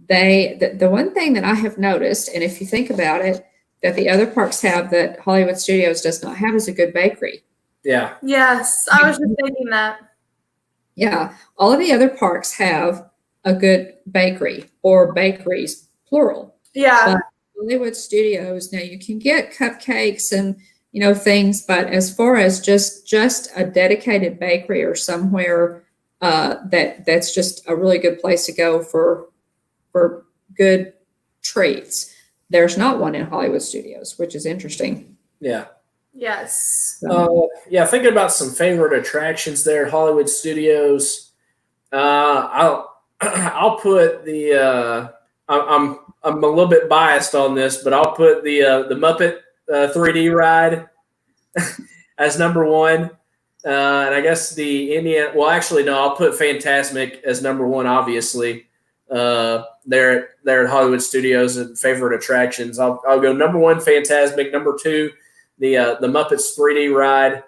one thing that I have noticed, and if you think about it, that the other parks have that Hollywood Studios does not have is a good bakery. Yeah. Yes, I was just thinking that. Yeah, all of the other parks have a good bakery or bakeries, plural. Yeah. But Hollywood Studios, now you can get cupcakes and things, but as far as just a dedicated bakery or somewhere that's just a really good place to go for good treats, there's not one in Hollywood Studios, which is interesting. Yeah. Yes. Thinking about some favorite attractions there at Hollywood Studios. I'll put the I'm a little bit biased on this, but I'll put the Muppet 3D ride as number one. And I guess the Indiana. Well, actually, no. I'll put Fantasmic as number one. Obviously, they're at Hollywood Studios and favorite attractions. I'll go number one, Fantasmic. Number two, the Muppets 3D ride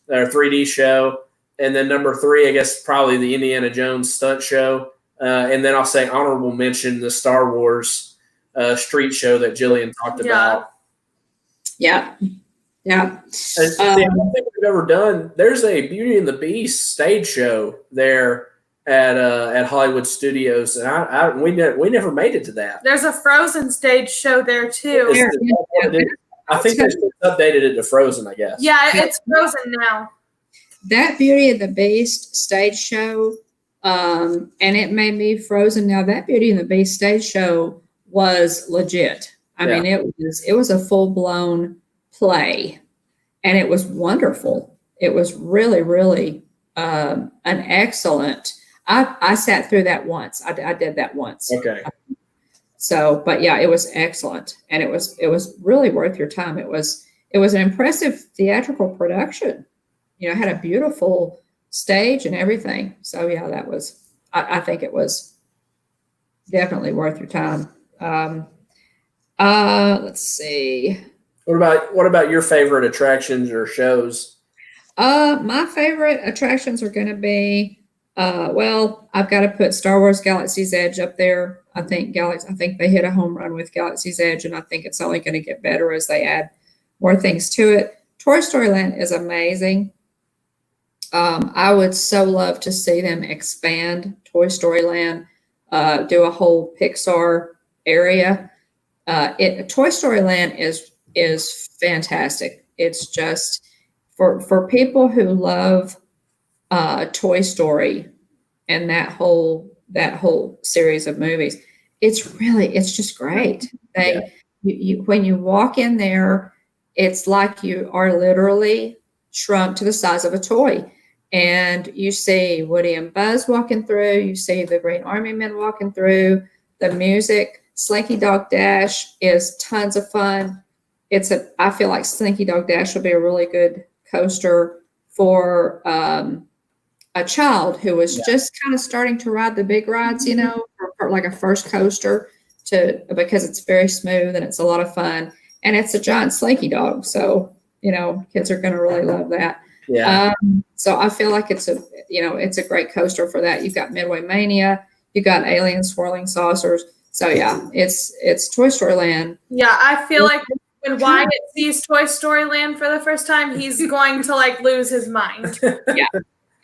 or 3D show, and then number three, I guess probably the Indiana Jones stunt show, and then I'll say honorable mention the Star Wars street show that Jillian talked about. Yeah. The only thing we've ever done, there's a Beauty and the Beast stage show there at Hollywood Studios, and we never made it to that. There's a Frozen stage show there too. I think they updated it to Frozen, I guess. Yeah, it's Frozen now. That Beauty and the Beast stage show, and it may be Frozen now. That Beauty and the Beast stage show was legit. I mean, it was a full blown play, and it was wonderful. It was really, really an excellent. I sat through that once. I did that once. Okay. So, but yeah, it was excellent, and it was really worth your time. It was an impressive theatrical production. It had a beautiful stage and everything. So yeah, that was. I think it was definitely worth your time. Let's see. What about your favorite attractions or shows? My favorite attractions are going to be. I've got to put Star Wars Galaxy's Edge up there. I think they hit a home run with Galaxy's Edge, and I think it's only going to get better as they add more things to it. Toy Story Land is amazing. I would so love to see them expand Toy Story Land, do a whole Pixar area. Toy Story Land is fantastic. It's just for people who love Toy Story and that whole series of movies. It's just great. You when you walk in there, it's like you are literally shrunk to the size of a toy, and you see Woody and Buzz walking through. You see the Green Army Men walking through. The music, Slinky Dog Dash is tons of fun. I feel like Slinky Dog Dash will be a really good coaster for a child who was just kind of starting to ride the big rides, for like a first coaster because it's very smooth and it's a lot of fun. and it's a giant slinky dog. So, kids are going to really love that. Yeah. So I feel like it's a great coaster for that. You've got Midway Mania, you've got Alien Swirling Saucers. So yeah, it's Toy Story Land. Yeah, I feel like when Wyatt sees Toy Story Land for the first time, he's going to lose his mind. Yeah.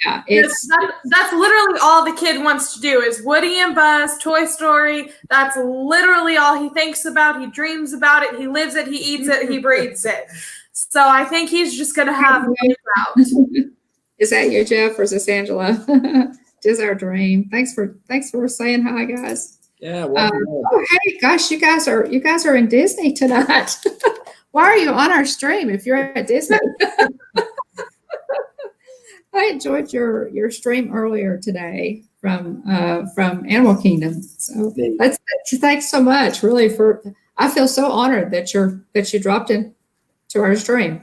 Yeah, that's literally all the kid wants to do is Woody and Buzz, Toy Story. That's literally all he thinks about. He dreams about it. He lives it. He eats it. He breathes it. So I think he's just going to have it out. Is that you, Jeff, or is this Angela? Just our dream. Thanks for saying hi, guys. Yeah. Hey, gosh, you guys are in Disney tonight. Why are you on our stream if you're at Disney? I enjoyed your stream earlier today from Animal Kingdom. So thanks so much, really. I feel so honored that you dropped in to our stream,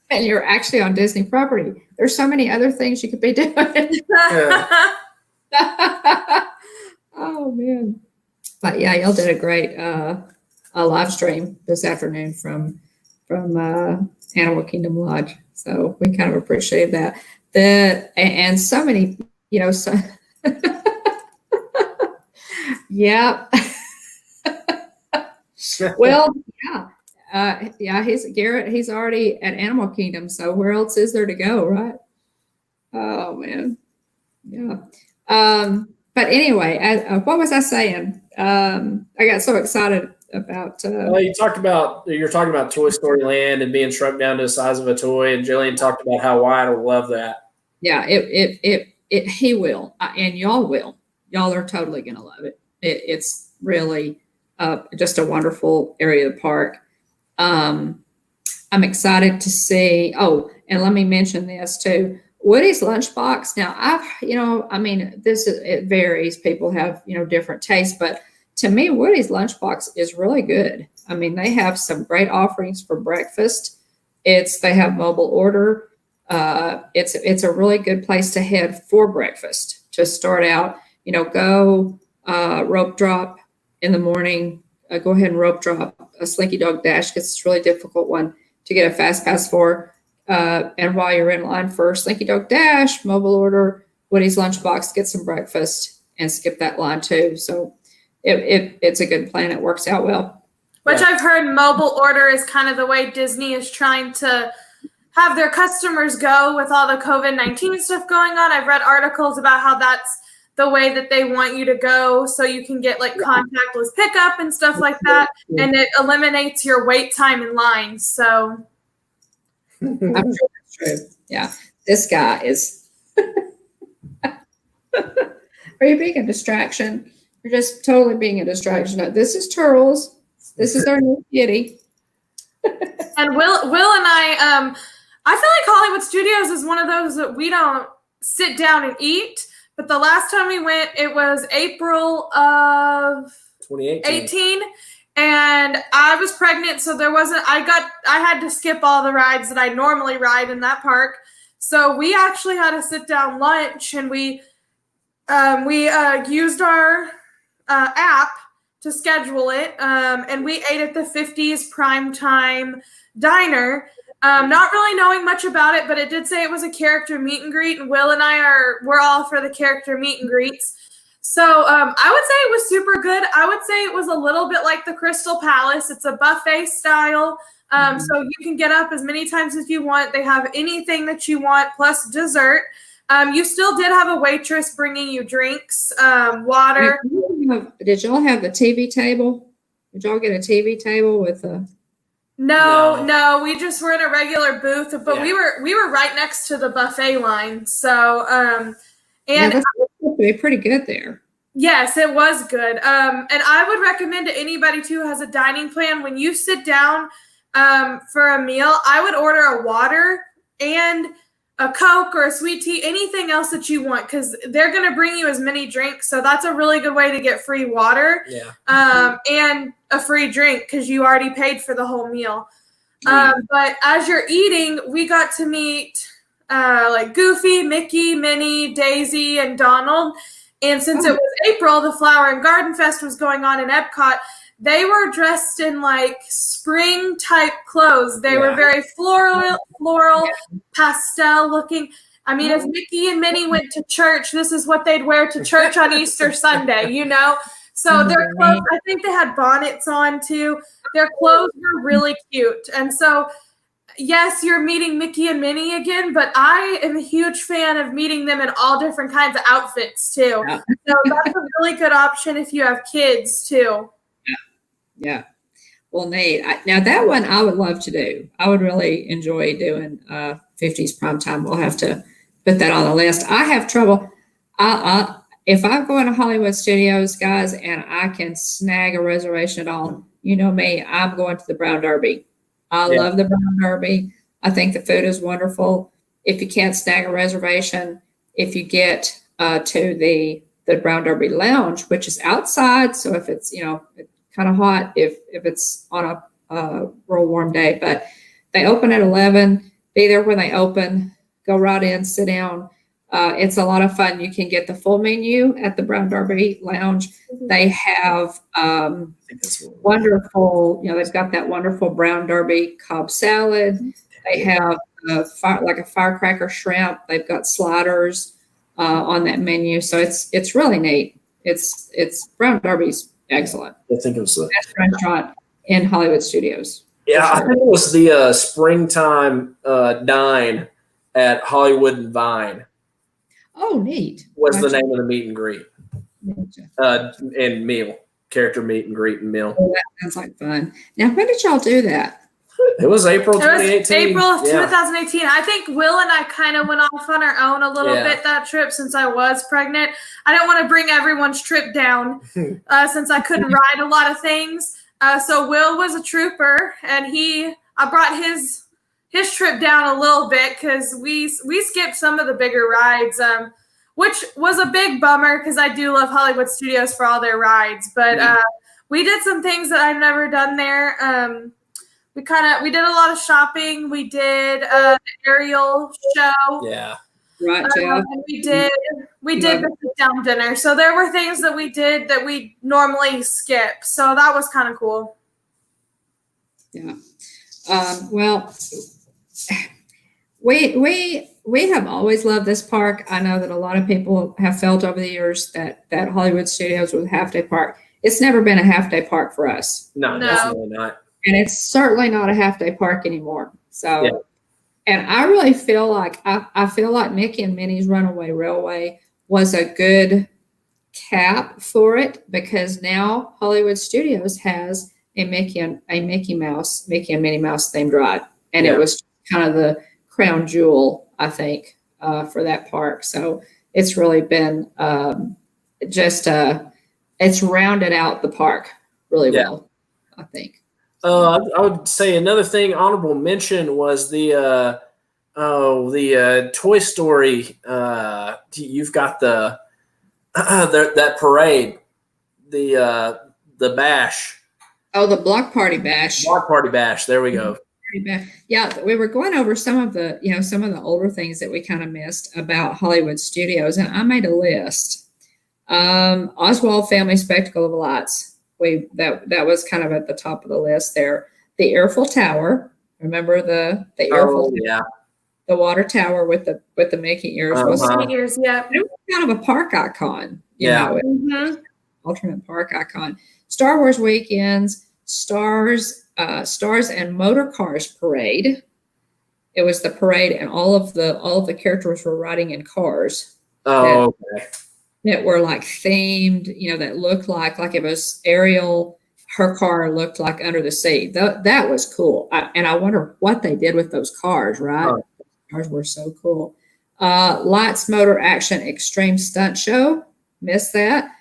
and you're actually on Disney property. There's so many other things you could be doing. Oh man! But yeah, y'all did a great live stream this afternoon from Animal Kingdom Lodge. So we kind of appreciate that. And so many, so yeah. Well, yeah. He's Garrett. He's already at Animal Kingdom. So where else is there to go, right? Oh man, yeah. But anyway, what was I saying? I got so excited about. Well, you're talking about Toy Story Land and being shrunk down to the size of a toy, and Jillian talked about how Wyatt will love that. Yeah, he will, and y'all will. Y'all are totally gonna love it. It's really just a wonderful area of the park. I'm excited to see. Oh, and let me mention this too. Woody's Lunchbox. Now, it varies. People have different tastes, but to me, Woody's Lunchbox is really good. I mean, they have some great offerings for breakfast. They have mobile order. It's a really good place to head for breakfast to start out. Go rope drop in the morning. Go ahead and rope drop a Slinky Dog Dash because it's a really difficult one to get a fast pass for. And while you're in line for Slinky Dog Dash, mobile order Woody's Lunchbox, get some breakfast and skip that line too. So it's a good plan. It works out well. Which I've heard mobile order is kind of the way Disney is trying to have their customers go with all the COVID-19 stuff going on. I've read articles about how that's the way that they want you to go so you can get contactless pickup and stuff like that. And it eliminates your wait time in line. So I'm sure that's true. Yeah. This guy is are you being a distraction? You're just totally being a distraction. No, this is Turtles. This is our new kitty. And Will and I feel like Hollywood Studios is one of those that we don't sit down and eat. But the last time we went, it was April of 2018. And I was pregnant, so I had to skip all the rides that I normally ride in that park. So we actually had a sit down lunch, and we used our app to schedule it, and we ate at the 50s Primetime Diner. Not really knowing much about it, but it did say it was a character meet and greet, and Will and we're all for the character meet and greets. So I would say it was super good. I would say it was a little bit like the Crystal Palace. It's a buffet style, so you can get up as many times as you want. They have anything that you want plus dessert. You still did have a waitress bringing you drinks, water. Did y'all have the TV table? Did y'all get a TV table with a? No, we just were in a regular booth, but we were right next to the buffet line. So, and that's pretty good there. Yes, it was good. And I would recommend to anybody too who has a dining plan, when you sit down for a meal, I would order a water and a Coke or a sweet tea, anything else that you want, because they're going to bring you as many drinks. So that's a really good way to get free water and a free drink because you already paid for the whole meal. But as you're eating, we got to meet Goofy, Mickey, Minnie, Daisy, and Donald. And since it was April, the Flower and Garden Fest was going on in Epcot. they were dressed in like spring type clothes. They were very floral, pastel looking. I mean, if Mickey and Minnie went to church, this is what they'd wear to church on Easter Sunday, you know? So their clothes, I think they had bonnets on too. Their clothes were really cute. And so, yes, you're meeting Mickey and Minnie again, but I am a huge fan of meeting them in all different kinds of outfits too. Yeah. So that's a really good option if you have kids too. Yeah. Well, Nate, now that one I would love to do. I would really enjoy doing 50s prom time. We'll have to put that on the list. I have trouble. If I'm going to Hollywood Studios, guys, and I can snag a reservation at all, you know me, I'm going to the Brown Derby. I love the Brown Derby. I think the food is wonderful. If you can't snag a reservation, if you get to the Brown Derby Lounge, which is outside, so if it's, you know, kind of hot, if it's on a real warm day, but they open at 11, be there when they open, go right in, sit down. It's a lot of fun. You can get the full menu at the Brown Derby Lounge. They have wonderful, you know, they've got that wonderful Brown Derby Cobb salad. They have like a firecracker shrimp. They've got sliders on that menu. So it's really neat. It's Brown Derby's excellent. I think it was the best restaurant in Hollywood Studios. Yeah, I think it was the springtime dine at Hollywood and Vine. Oh, neat. Was the name of the meet and greet. And meal. Character meet and greet and meal. Oh, that sounds like fun. Now, when did y'all do that? It was April 2018. It was April of 2018. I think Will and I kind of went off on our own a little bit that trip since I was pregnant. I didn't want to bring everyone's trip down since I couldn't ride a lot of things. So Will was a trooper, and I brought his trip down a little bit because we skipped some of the bigger rides, which was a big bummer because I do love Hollywood Studios for all their rides. But we did some things that I've never done there. We did a lot of shopping. We did the aerial show. Yeah. Right, Jeff. We did the sit-down dinner. So there were things that we did that we normally skip. So that was kind of cool. Yeah. Well, we have always loved this park. I know that a lot of people have felt over the years that Hollywood Studios was a half-day park. It's never been a half-day park for us. No, definitely not. And it's certainly not a half-day park anymore. So, and I really feel like I feel like Mickey and Minnie's Runaway Railway was a good cap for it because now Hollywood Studios has a Mickey and Minnie Mouse themed ride, and it was kind of the crown jewel, I think, for that park. So it's really been it's rounded out the park really well, I think. I would say another thing, honorable mention was the Toy Story. You've got that parade, the bash. Oh, the Block Party Bash. Block Party Bash. There we go. Yeah, we were going over some of the older things that we kind of missed about Hollywood Studios, and I made a list. Oswald Family Spectacle of Lights. That was kind of at the top of the list there. The Eiffel Tower. Remember the Eiffel Tower? Yeah. The water tower with the Mickey ears. It was kind of a park icon. You know, alternate park icon. Star Wars Weekends, Stars and Motor Cars Parade. It was the parade, and all of the characters were riding in cars. Oh, okay. That were like themed, that looked like it was Ariel. Her car looked like Under the Sea. That was cool. And I wonder what they did with those cars, right? Oh. Cars were so cool. Lights, Motor, Action, Extreme Stunt Show. Missed that.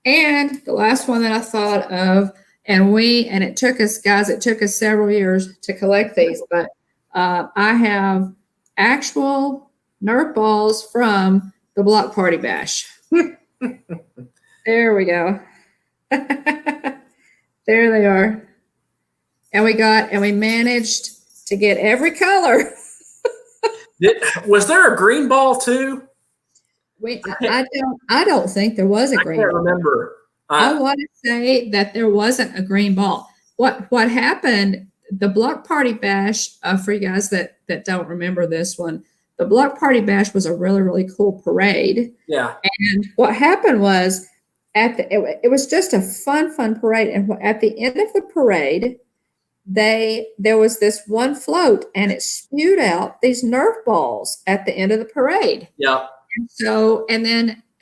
And the last one that I thought of, and it took us several years to collect these, but I have actual Nerf balls from the Block Party Bash. There we go. There they are. And we managed to get every color. Was there a green ball too? I don't think there was a green ball. I can't remember. I want to say that there wasn't a green ball. What happened? The Block Party Bash, for you guys that don't remember this one, the Block Party Bash was a really, really cool parade. Yeah. And what happened was it was just a fun parade. And at the end of the parade, there was this one float, and it spewed out these Nerf balls at the end of the parade. Yeah. And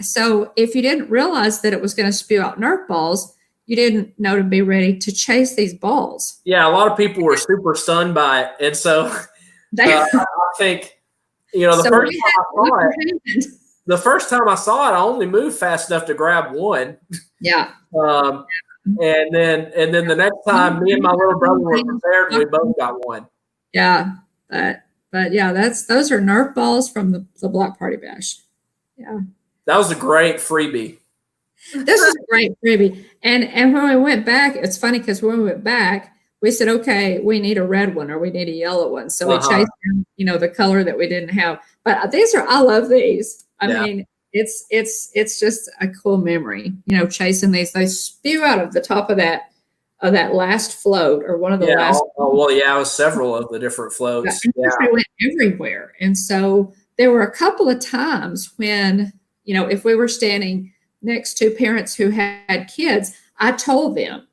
so if you didn't realize that it was going to spew out Nerf balls, you didn't know to be ready to chase these balls. Yeah, a lot of people were super stunned by it, and so I think the first time I saw it, I only moved fast enough to grab one. Yeah. And then the next time, me and my little brother were prepared, we both got one. Yeah, but yeah, those are Nerf balls from the Block Party Bash. Yeah, that was a great freebie. This is a great freebie. And when we went back, it's funny because when we went back, we said, okay, we need a red one or we need a yellow one. So we chased down, the color that we didn't have. But I love these. I mean, it's just a cool memory, chasing these. They spew out of the top of that last float or one of the last. It was several of the different floats. They went everywhere. And so there were a couple of times when, if we were standing next to parents who had kids, I told them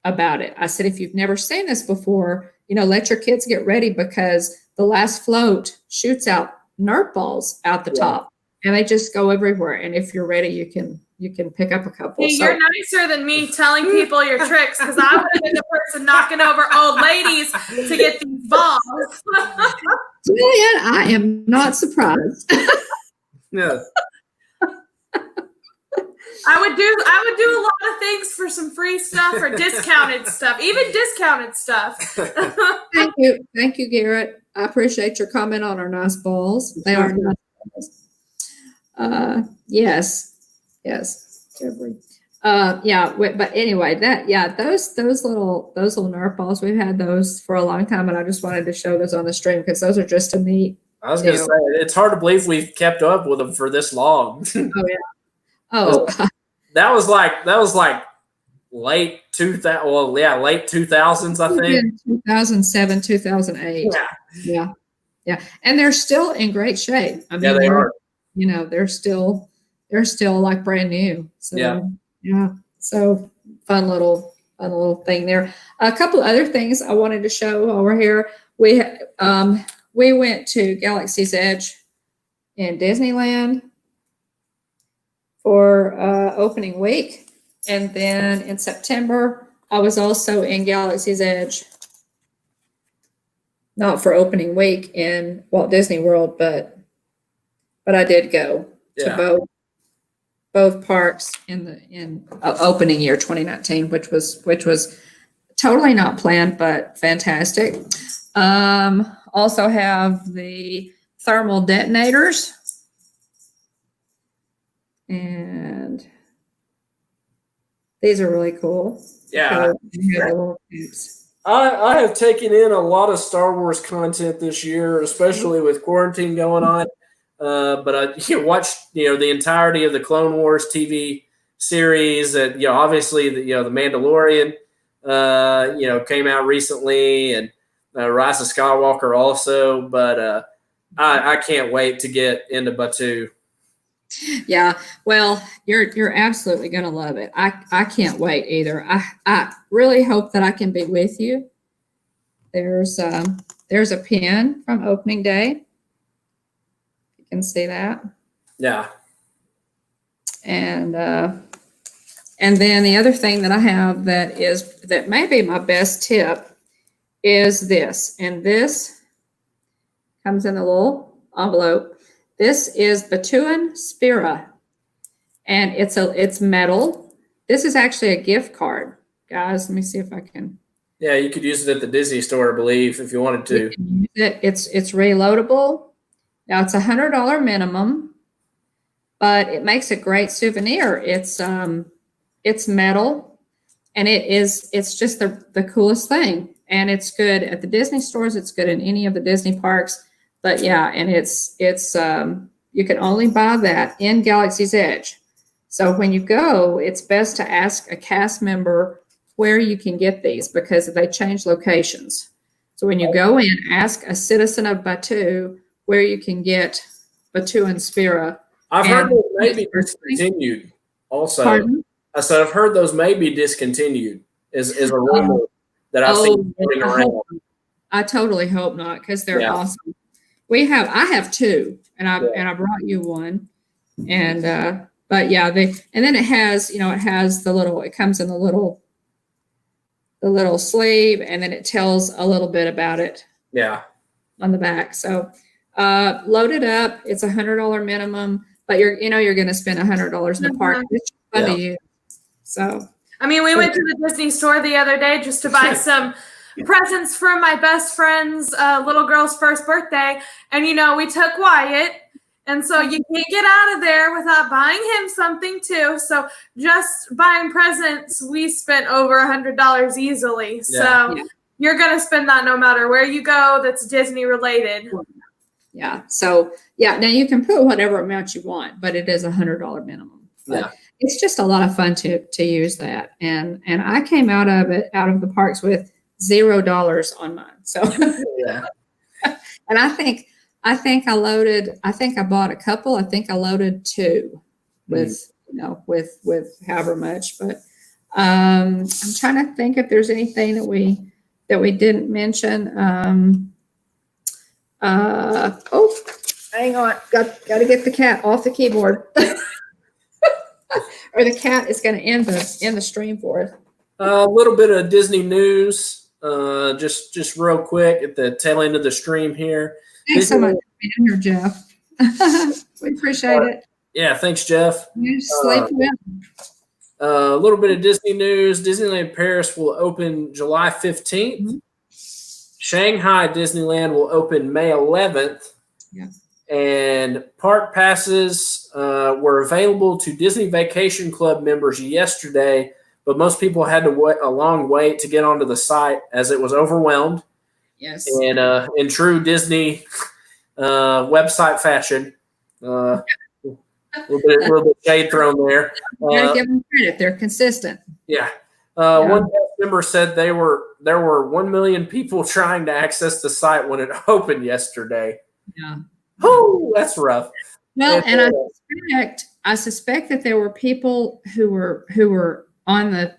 about it. I said, if you've never seen this before, let your kids get ready because the last float shoots out Nerf balls out the top, and they just go everywhere. And if you're ready, you can pick up a couple. Hey, you're nicer than me telling people your tricks because I would have been the person knocking over old ladies to get these balls. Julian, I am not surprised. Yeah. I would do a lot of things for some free stuff or discounted stuff, even discounted stuff. Thank you, Garrett. I appreciate your comment on our nice balls. They are nice balls. Yes, Jeffrey. But anyway, those little Nerf balls, we've had those for a long time, and I just wanted to show those on the stream because those are just a neat. I was going to say, it's hard to believe we've kept up with them for this long. Oh yeah. Oh, that was like late 2000. Well, yeah, late 2000s, I think. 2007, 2008. Yeah. And they're still in great shape. I mean, they are. They're still like brand new. So So fun little thing there. A couple other things I wanted to show while we're here. We went to Galaxy's Edge in Disneyland for opening week. And then in September, I was also in Galaxy's Edge, not for opening week in Walt Disney World, but I did go to both parks in opening year 2019, which was totally not planned, but fantastic. Also have the thermal detonators. And these are really cool. Yeah. I have taken in a lot of Star Wars content this year, especially with quarantine going on. But I watched, the entirety of the Clone Wars TV series. That obviously the Mandalorian, came out recently, and Rise of Skywalker also. But I can't wait to get into Batuu. Yeah, well, you're absolutely gonna love it. I can't wait either. I really hope that I can be with you. There's a pin from opening day. You can see that. Yeah. And then the other thing that I have that may be my best tip is this, and this comes in a little envelope. This is Batuan Spira, and it's metal. This is actually a gift card, guys. Let me see if I can. Yeah, you could use it at the Disney store, I believe, if you wanted to. You can use it. It's reloadable. Now it's $100 minimum, but it makes a great souvenir. It's metal, and it's just the coolest thing. And it's good at the Disney stores. It's good in any of the Disney parks. But yeah, and it's you can only buy that in Galaxy's Edge. So when you go, it's best to ask a cast member where you can get these because they change locations. So when you go in, ask a citizen of Batu where you can get Batu and Spira. I've heard those may be discontinued also. Pardon? I said I've heard those may be discontinued is a rumor that I've seen going around. I totally hope not because they're awesome. I have two, and I brought you one, and but yeah, and then it has it comes in the little sleeve, and then it tells a little bit about it. Yeah. On the back. So load it up. It's $100 minimum, but you're going to spend $100 in the park. It's fun to use. So I mean, we went to the Disney store the other day just to buy some presents for my best friend's little girl's first birthday. And, we took Wyatt. And so you can't get out of there without buying him something too. So just buying presents, we spent over $100 easily. So you're going to spend that no matter where you go that's Disney related. Yeah. So, now you can put whatever amount you want, but it is $100 minimum. But it's just a lot of fun to use that. And I came out of the parks with $0 on mine. So, and I think I bought a couple. I think I loaded two with however much, but I'm trying to think if there's anything that we didn't mention. Hang on. Got to get the cat off the keyboard. Or the cat is going to end the stream for us. A little bit of Disney news, just real quick at the tail end of the stream here. Thanks so much for being here, Jeff. We appreciate it. Yeah, thanks, Jeff. You sleep well. A little bit of Disney news. Disneyland Paris will open July 15th. Mm-hmm. Shanghai Disneyland will open May 11th. Yeah. And park passes were available to Disney Vacation Club members yesterday, but most people had to wait a long wait to get onto the site as it was overwhelmed. Yes. And in true Disney website fashion, a little bit shade thrown there. Gotta give them credit; they're consistent. Yeah. One cast member said there were 1 million people trying to access the site when it opened yesterday. Yeah. Oh, that's rough. Well, and I suspect that there were people who were on the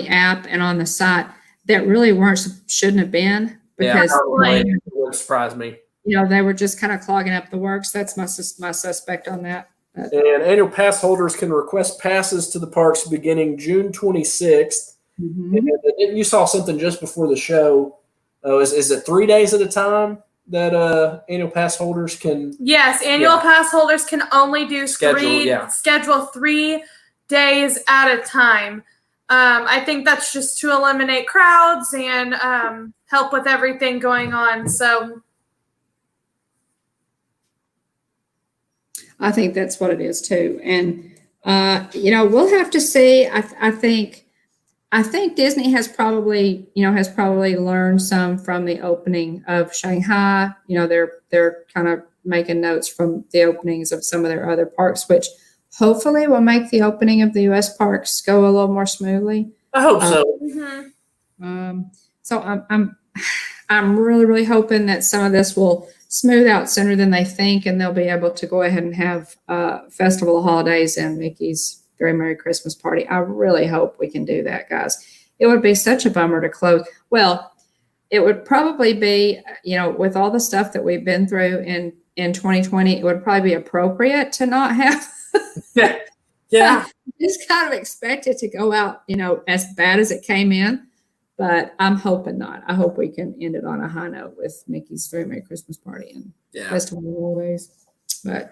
app and on the site that really shouldn't have been because it wouldn't surprise me. They were just kind of clogging up the works. That's my suspect on that. And annual pass holders can request passes to the parks beginning June 26th. Mm-hmm. And you saw something just before the show. Is it 3 days at a time that annual pass holders can? Yes, annual pass holders can only do schedule 3 days at a time. I think that's just to eliminate crowds and help with everything going on. So I think that's what it is too. And we'll have to see. I think Disney has probably learned some from the opening of Shanghai. They're kind of making notes from the openings of some of their other parks, which hopefully will make the opening of the U.S. parks go a little more smoothly. I hope so. So I'm really, really hoping that some of this will smooth out sooner than they think, and they'll be able to go ahead and have Festival of Holidays and Mickey's Very Merry Christmas Party. I really hope we can do that, guys. It would be such a bummer to close. Well, it would probably be, with all the stuff that we've been through in 2020, it would probably be appropriate to not have. Yeah. Just kind of expect it to go out, as bad as it came in. But I'm hoping not. I hope we can end it on a high note with Mickey's Very Merry Christmas Party and Festival of Holidays. But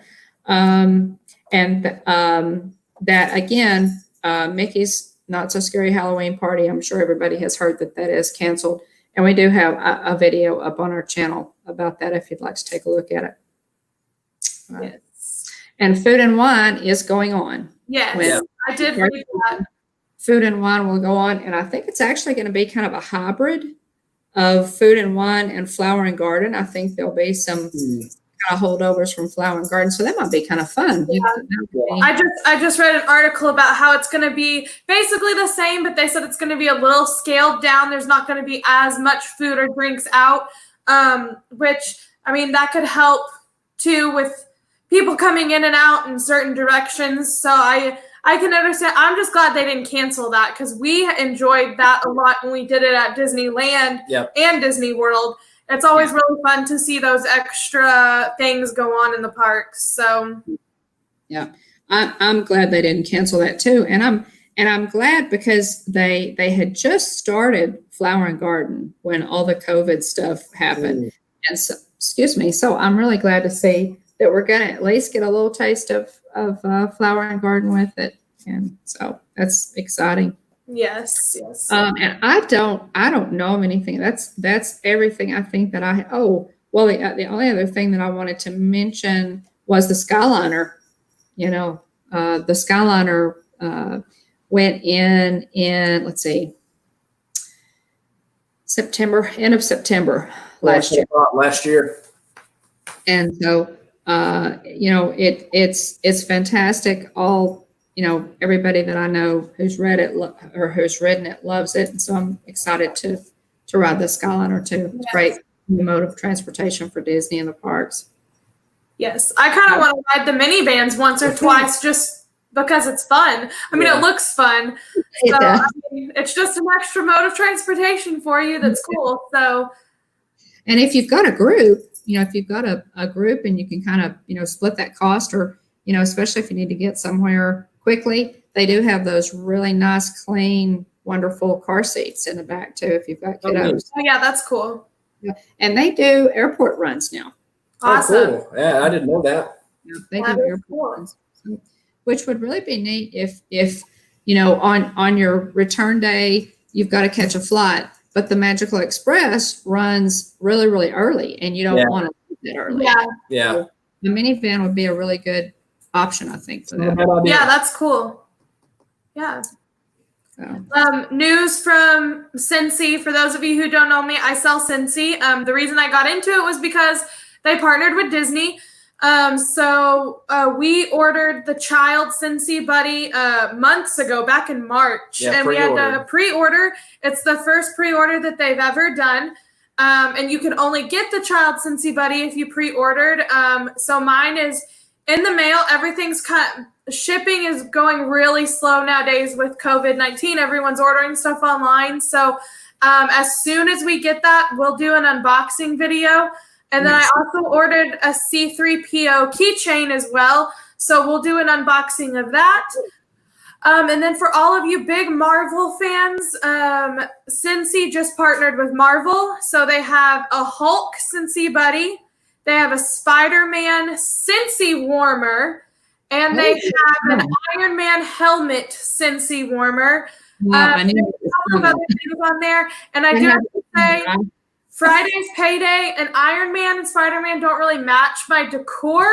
that again, Mickey's Not So Scary Halloween Party. I'm sure everybody has heard that is canceled, and we do have a video up on our channel about that if you'd like to take a look at it. Yes. And Food and Wine is going on. Yes, I did read that. Food and Wine will go on, and I think it's actually going to be kind of a hybrid of Food and Wine and Flower and Garden. I think there'll be some kind kind of holdovers from Flower and Garden. So that might be kind of fun. Yeah. I just read an article about how it's going to be basically the same, but they said it's going to be a little scaled down. There's not going to be as much food or drinks out, which, I mean, that could help too with people coming in and out in certain directions. So I can understand. I'm just glad they didn't cancel that, because we enjoyed that a lot when we did it at Disneyland and Disney World. It's always really fun to see those extra things go on in the parks. So yeah, I'm glad they didn't cancel that too. And I'm glad, because they had just started Flower and Garden when all the COVID stuff happened. And so, so I'm really glad to see that we're going to at least get a little taste of Flower and Garden with it. And so that's exciting. Yes. And I don't know of anything. That's everything I think that the only other thing that I wanted to mention was the Skyliner. The Skyliner went in let's see, end of September last year. And so it's fantastic. Everybody that I know who's read it or who's written it loves it. And so I'm excited to ride the Skyliner too. It's a great mode of transportation for Disney and the parks. Yes. I kind of want to ride the minivans once or twice just because it's fun. I mean, it looks fun. So, it's just an extra mode of transportation for you. That's cool. So, and if you've got a group, if you've got a group and you can kind of, split that cost, or, especially if you need to get somewhere quickly, they do have those really nice, clean, wonderful car seats in the back too, if you've got kiddos. Oh yeah, that's cool. Yeah. And they do airport runs now. Awesome. Oh, cool. Yeah, I didn't know that. Yeah, they do airport runs, which would really be neat if on your return day, you've got to catch a flight, but the Magical Express runs really, really early, and you don't want to leave that early. Yeah. So the minivan would be a really good option, I think, for that. Yeah, that's cool. Yeah. So. News from Cincy. For those of you who don't know me, I sell Cincy. The reason I got into it was because they partnered with Disney. So we ordered the child Cincy Buddy months ago, back in March, and we had to pre-order. It's the first pre-order that they've ever done. And you can only get the child Cincy Buddy if you pre-ordered. So mine is in the mail. Everything's shipping is going really slow nowadays with COVID-19. Everyone's ordering stuff online. So as soon as we get that, we'll do an unboxing video. And then I also ordered a C3PO keychain as well. So we'll do an unboxing of that. And then for all of you big Marvel fans, Cincy just partnered with Marvel. So they have a Hulk Cincy Buddy. They have a Spider-Man Cincy warmer. And they have an Iron Man helmet Cincy warmer. I there's a couple of other things on there. And I do have to say, Friday's payday, and Iron Man and Spider-Man don't really match my decor,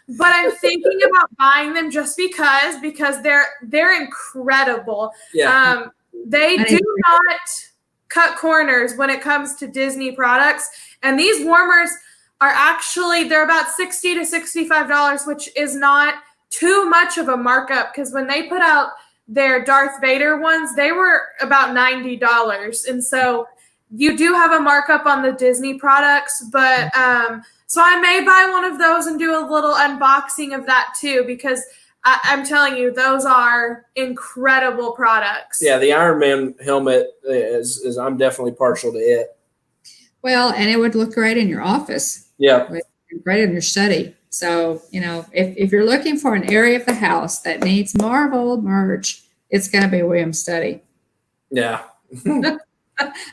but I'm thinking about buying them just because they're incredible. Yeah. They do not cut corners when it comes to Disney products, and these warmers are they're about $60 to $65, which is not too much of a markup, because when they put out their Darth Vader ones, they were about $90, and so you do have a markup on the Disney products, but so I may buy one of those and do a little unboxing of that too, because I'm telling you, those are incredible products. Yeah, the Iron Man helmet is I'm definitely partial to it. Well, and it would look great in your office. Yeah. Great in your study. So, if you're looking for an area of the house that needs Marvel merch, it's going to be William's study. Yeah.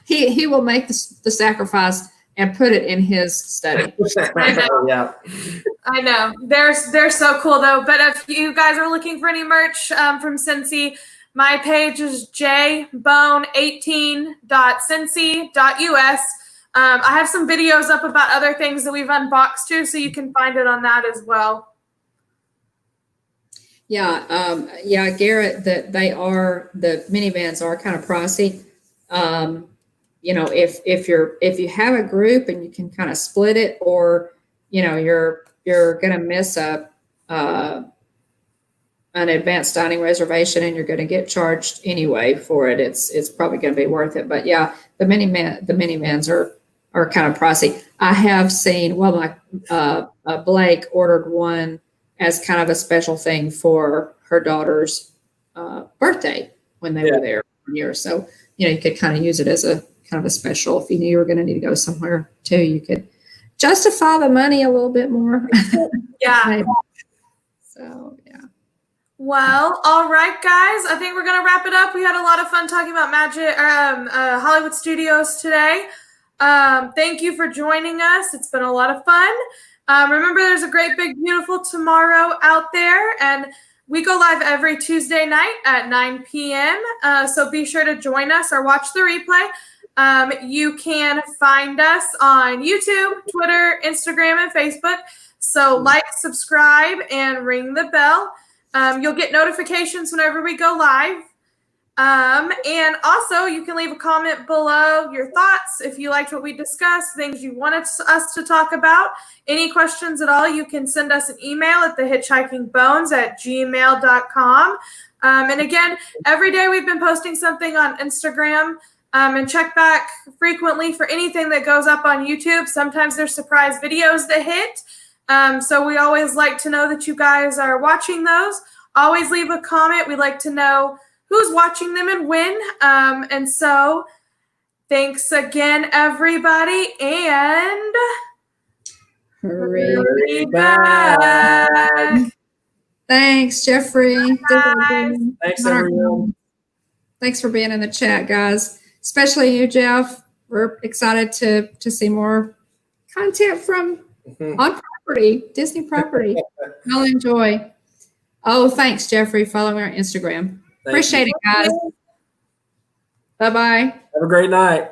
He will make the sacrifice and put it in his study. I know. Yeah. I know. They're so cool though. But if you guys are looking for any merch from Cincy, my page is jbone18.cincy.us. I have some videos up about other things that we've unboxed too, so you can find it on that as well. Yeah, Garrett, that the minivans are kind of pricey. If you have a group and you can kind of split it, or you're going to miss an advanced dining reservation and you're going to get charged anyway for it. It's probably going to be worth it. But yeah, the minivans are kind of pricey. I have seen, my Blake ordered one as kind of a special thing for her daughter's birthday when they were there one year. So, you could kind of use it as a kind of a special. If you knew you were going to need to go somewhere too, you could justify the money a little bit more. Yeah. So, yeah. Well, all right, guys. I think we're going to wrap it up. We had a lot of fun talking about Hollywood Studios today. Thank you for joining us. It's been a lot of fun. Remember, there's a great, big, beautiful tomorrow out there, and we go live every Tuesday night at 9 p.m. So be sure to join us or watch the replay. You can find us on YouTube, Twitter, Instagram, and Facebook. So like, subscribe, and ring the bell. You'll get notifications whenever we go live. And also, you can leave a comment below your thoughts if you liked what we discussed, things you wanted us to talk about. Any questions at all, you can send us an email at thehitchhikingbones@gmail.com. And again, every day we've been posting something on Instagram. And check back frequently for anything that goes up on YouTube. Sometimes there's surprise videos that hit. So we always like to know that you guys are watching those. Always leave a comment. We'd like to know who's watching them and when. And so thanks again, everybody. And hurry back. Thanks, Jeffrey. Thanks, everyone. Thanks for being in the chat, guys. Especially you, Jeff. We're excited to see more content from on property, Disney property. I'll enjoy. Oh, thanks, Jeffrey. Follow me on Instagram. Appreciate it, guys. Bye-bye. Have a great night.